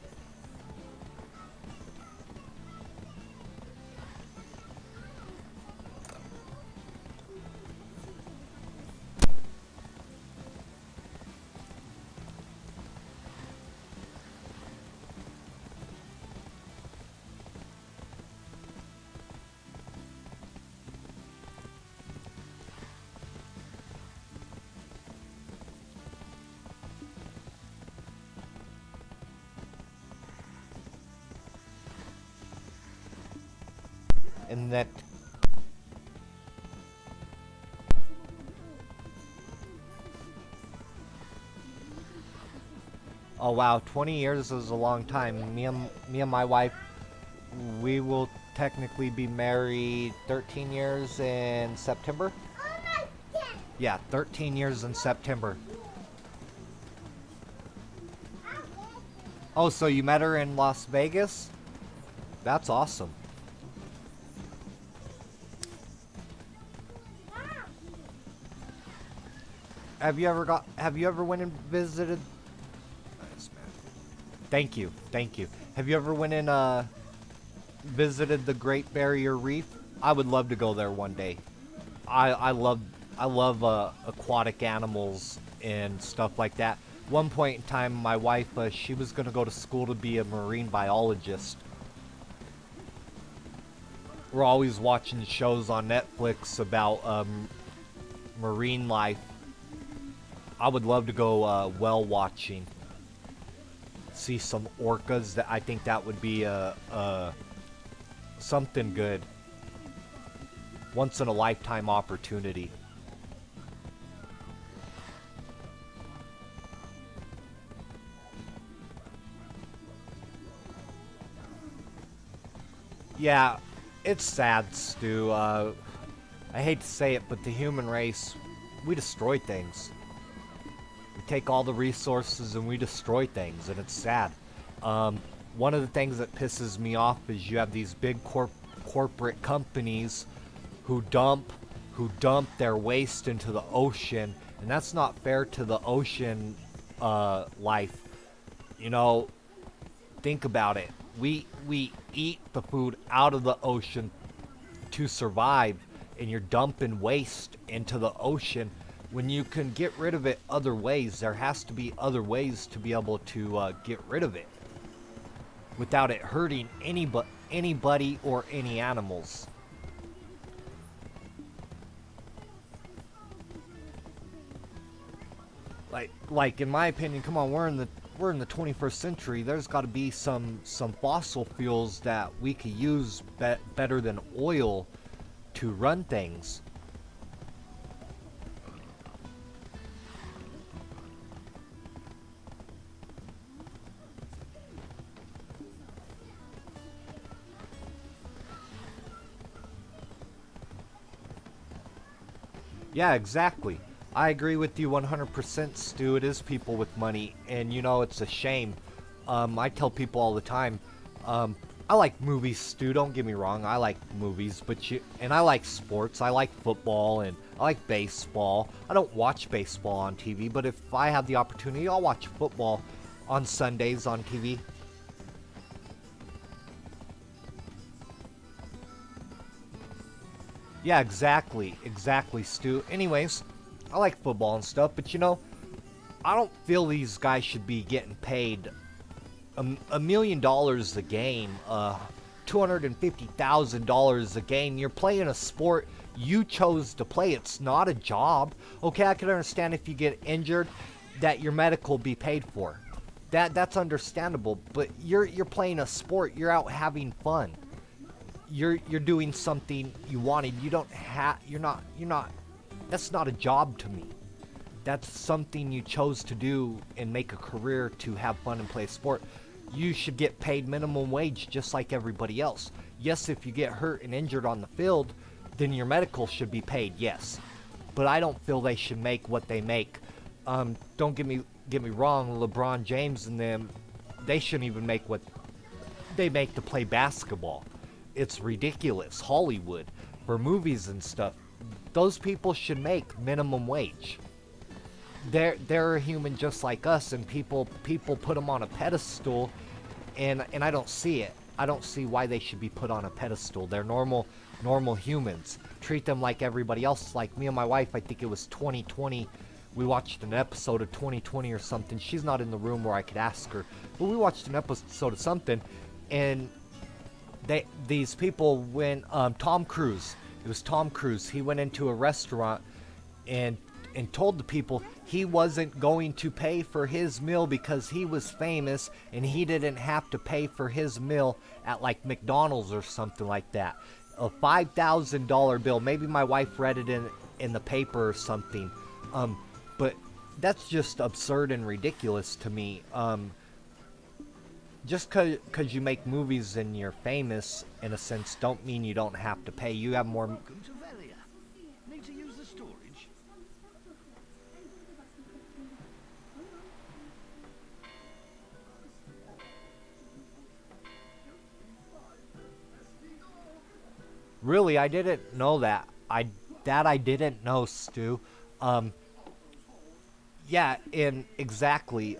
And that oh wow, 20 years is a long time. Me and my wife, we will technically be married 13 years in September. Yeah, 13 years in September. Oh, so you met her in Las Vegas? That's awesome. Have you ever went and visited? Nice, man. Thank you. Have you ever went and visited the Great Barrier Reef? I would love to go there one day. I love aquatic animals and stuff like that. one point in time, my wife, she was gonna go to school to be a marine biologist. We're always watching shows on Netflix about marine life. I would love to go whale watching. See some orcas. That I think that would be something good. Once in a lifetime opportunity. Yeah, it's sad, Stu. I hate to say it, but the human race, we destroy things. We take all the resources and we destroy things, and it's sad. One of the things that pisses me off is you have these big corporate companies who dump their waste into the ocean, and that's not fair to the ocean life. You know, think about it. We eat the food out of the ocean to survive, and you're dumping waste into the ocean when you can get rid of it other ways. There has to be other ways to be able to get rid of it without it hurting anybody or any animals. Like in my opinion, come on, we're in the 21st century. There's got to be some fossil fuels that we could use better than oil to run things. Yeah, exactly. I agree with you 100%, Stu. It is people with money, and you know, it's a shame. I tell people all the time, I like movies, Stu, don't get me wrong, I like movies, and I like sports. I like football, and I like baseball. I don't watch baseball on TV, but if I have the opportunity, I'll watch football on Sundays on TV. Yeah, exactly, Stu. Anyways, I like football and stuff, but you know, I don't feel these guys should be getting paid $1 million a game, $250,000 a game. You're playing a sport you chose to play. It's not a job. Okay, I can understand if you get injured that your medical be paid for. That's understandable, but you're playing a sport. You're out having fun. You're doing something you wanted. You're not that's not a job to me. That's something you chose to do and make a career to have fun and play a sport. You should get paid minimum wage just like everybody else. Yes, if you get hurt and injured on the field, then your medical should be paid, yes. But I don't feel they should make what they make. Don't get me wrong, LeBron James and them, they shouldn't even make what they make to play basketball. It's ridiculous. Hollywood, for movies and stuff, those people should make minimum wage. They're a human just like us, and people put them on a pedestal, and I don't see it. I don't see why they should be put on a pedestal. They're normal humans. Treat them like everybody else. Like me and my wife, I think it was 2020. We watched an episode of 2020 or something. She's not in the room where I could ask her, but we watched an episode of something, and these people went. Tom Cruise. It was Tom Cruise. He went into a restaurant and told the people he wasn't going to pay for his meal because he was famous and he didn't have to pay for his meal at like McDonald's or something like that. A $5,000 bill. Maybe my wife read it in the paper or something. But that's just absurd and ridiculous to me. Just cause you make movies and you're famous, in a sense, don't mean you don't have to pay. You have more. Welcome to Velia. Need to use the storage? Really, I didn't know that. I didn't know, Stu. Yeah, and exactly.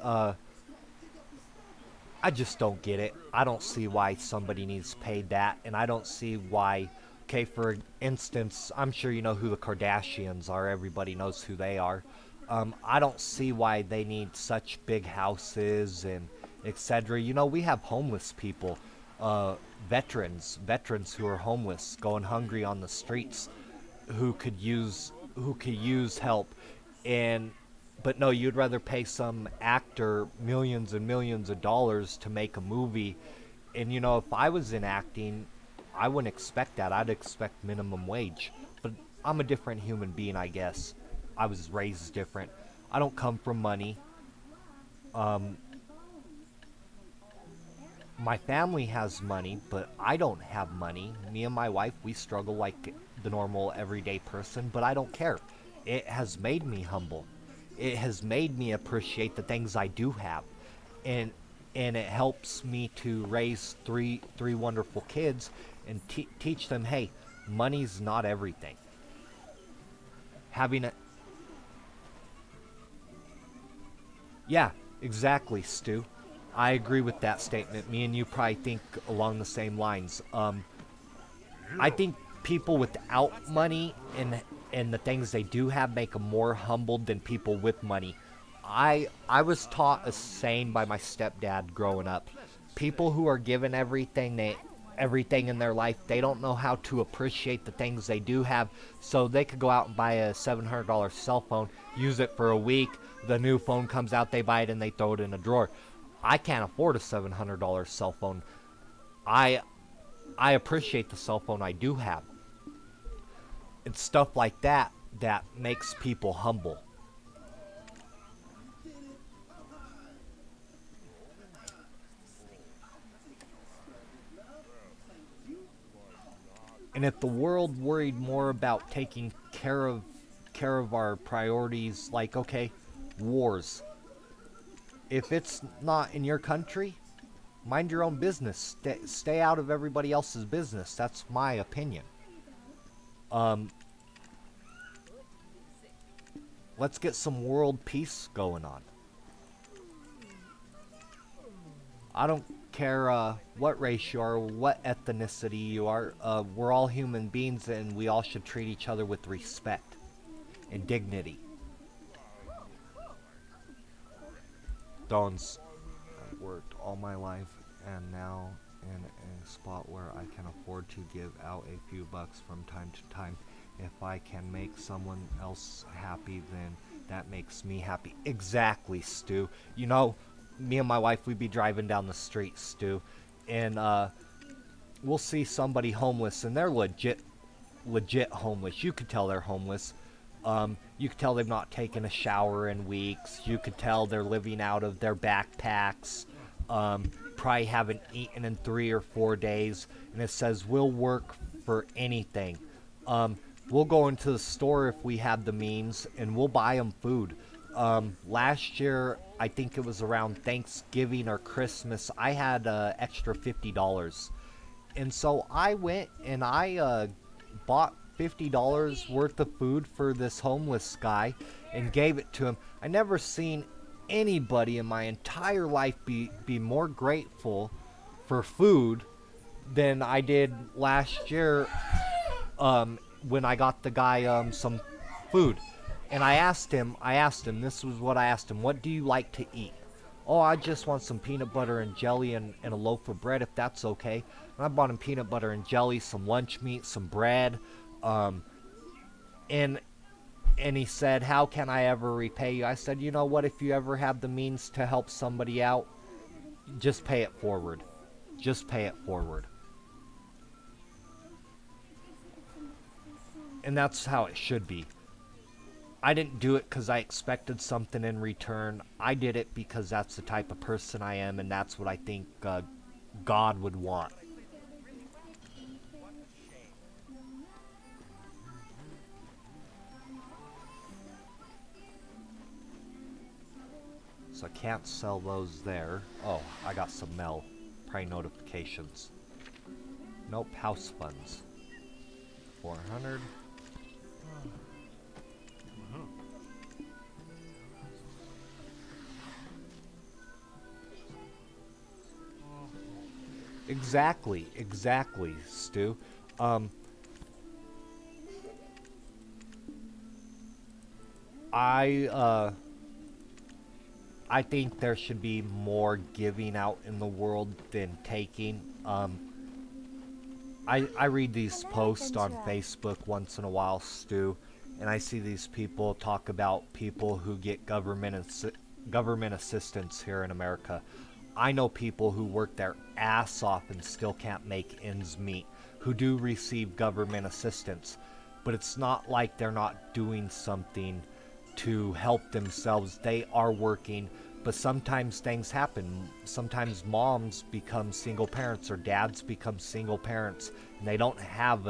I just don't get it. I don't see why somebody needs paid that, and I don't see why. Okay, for instance, I'm sure you know who the Kardashians are. Everybody knows who they are. I don't see why they need such big houses and etc. You know, we have homeless people, veterans who are homeless, going hungry on the streets, who could use help. And but no, you'd rather pay some actor millions and millions of dollars to make a movie. And you know, if I was in acting, I wouldn't expect that. I'd expect minimum wage. But I'm a different human being, I guess. I was raised different. I don't come from money. My family has money, but I don't have money. Me and my wife, we struggle like the normal everyday person, but I don't care. It has made me humble. It has made me appreciate the things I do have. And it helps me to raise three wonderful kids and teach them, hey, money's not everything. Having a... Yeah, exactly, Stu. I agree with that statement. Me and you probably think along the same lines. I think people without money and the things they do have make them more humbled than people with money. I was taught a saying by my stepdad growing up. People who are given everything in their life, they don't know how to appreciate the things they do have. So they could go out and buy a $700 cell phone, use it for a week, the new phone comes out, they buy it and they throw it in a drawer. I can't afford a $700 cell phone. I appreciate the cell phone I do have. It's stuff like that that makes people humble. And if the world worried more about taking care of our priorities, like, okay, wars. If it's not in your country, mind your own business. Stay out of everybody else's business. That's my opinion. Let's get some world peace going on. I don't care what race you are, what ethnicity you are. We're all human beings and we all should treat each other with respect and dignity. I've worked all my life and now in a spot where I can afford to give out a few bucks from time to time. If I can make someone else happy, then that makes me happy. Exactly, Stu. You know, me and my wife, we'd be driving down the street, Stu, and we'll see somebody homeless, and they're legit homeless. You could tell they're homeless. You could tell they've not taken a shower in weeks. You could tell they're living out of their backpacks. Probably haven't eaten in 3 or 4 days. And it says, we'll work for anything. We'll go into the store if we have the means, and we'll buy them food. Last year, I think it was around Thanksgiving or Christmas, I had extra $50. And so I went and I bought $50 worth of food for this homeless guy and gave it to him. I never seen anybody in my entire life be more grateful for food than I did last year when I got the guy some food. And I asked him, this was what I asked him, what do you like to eat? Oh, I just want some peanut butter and jelly and a loaf of bread, if that's okay. And I bought him peanut butter and jelly, some lunch meat, some bread. And he said, how can I ever repay you? I said, you know what, if you ever have the means to help somebody out, just pay it forward. Just pay it forward. And that's how it should be. I didn't do it because I expected something in return. I did it because that's the type of person I am, and that's what I think God would want. So I can't sell those there. Oh, I got some mail. Probably notifications. Nope, house funds. 400. Exactly, Stu. I think there should be more giving out in the world than taking. I read these posts on Facebook once in a while, Stu, and I see these people talk about people who get government assistance here in America. I know people who work their ass off and still can't make ends meet, who do receive government assistance, but it's not like they're not doing something to help themselves. They are working, but sometimes things happen. Sometimes moms become single parents or dads become single parents, and they don't have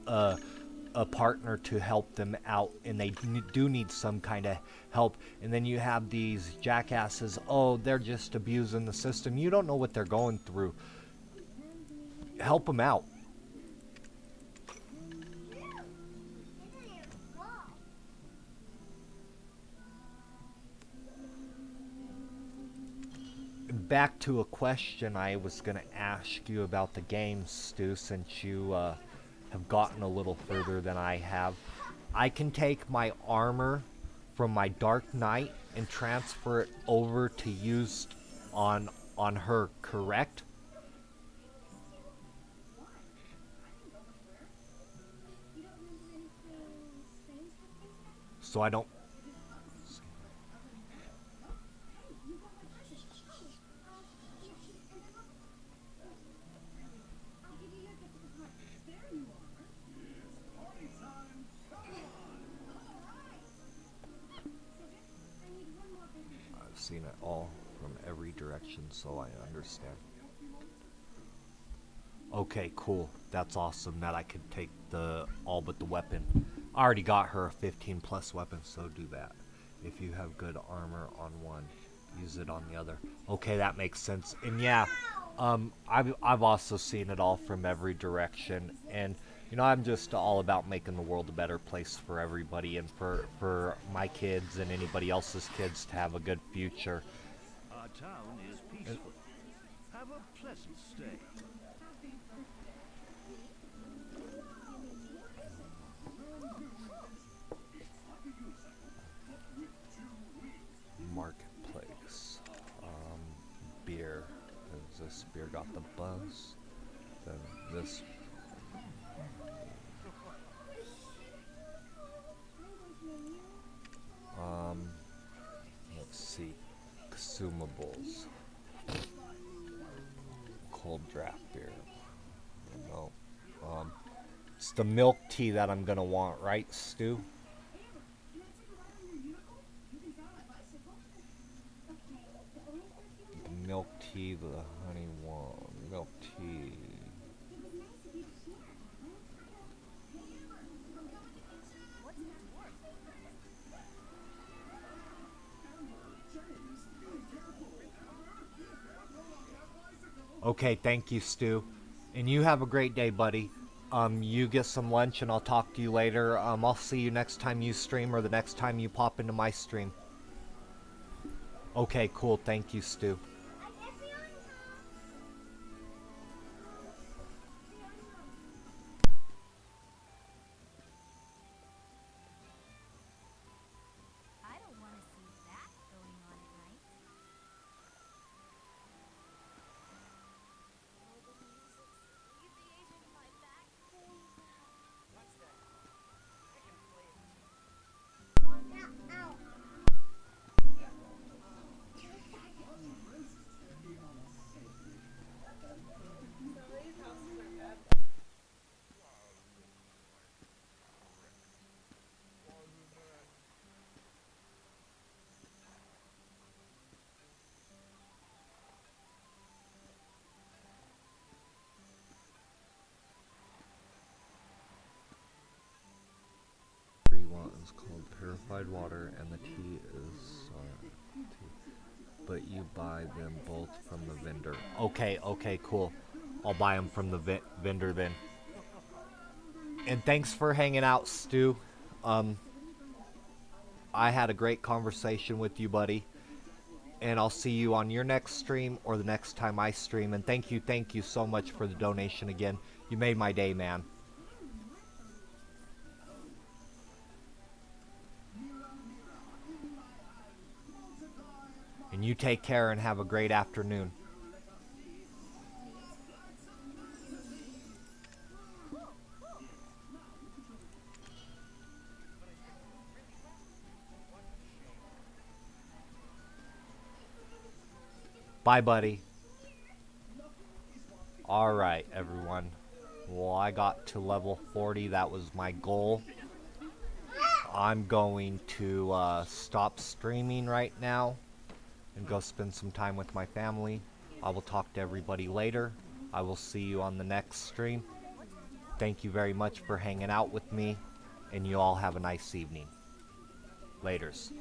a partner to help them out, and they do need some kind of help. And then you have these jackasses, oh, they're just abusing the system. You don't know what they're going through. Help them out. Back to a question I was going to ask you about the game, Stu, since you have gotten a little further than I have. I can take my armor from my Dark Knight and transfer it over to use on her, correct? So I don't... Seen it all from every direction, so I understand. Okay, cool. That's awesome that I could take the all but the weapon. I already got her a 15 plus weapon, so do that. If you have good armor on one, use it on the other. Okay, that makes sense. And yeah, I've also seen it all from every direction, and you know, I'm just all about making the world a better place for everybody, and for my kids and anybody else's kids to have a good future. Our town is peaceful. Have a pleasant stay. Marketplace. Beer. This beer got the buzz. Then this. Let's see. Consumables. Cold draft beer. No. It's the milk tea that I'm gonna want, right, Stu? The milk tea, the honey one. Milk tea. Okay, thank you, Stu. And you have a great day, buddy. You get some lunch and I'll talk to you later. I'll see you next time you stream or the next time you pop into my stream. Okay, cool. Thank you, Stu. I don't want to see that going on at night. Leave the agent in my back. What's that? I can play it. So these houses are bad. You want is called purified water, and the tea is tea. But you buy them both from the vendor. Okay, okay, cool. I'll buy them from the vendor then. And thanks for hanging out, Stu. I had a great conversation with you, buddy. And I'll see you on your next stream or the next time I stream. And thank you so much for the donation again. You made my day, man. And you take care and have a great afternoon. Bye, buddy. Alright, everyone. Well, I got to level 40. That was my goal. I'm going to stop streaming right now and go spend some time with my family. I will talk to everybody later. I will see you on the next stream. Thank you very much for hanging out with me, and you all have a nice evening. Laters.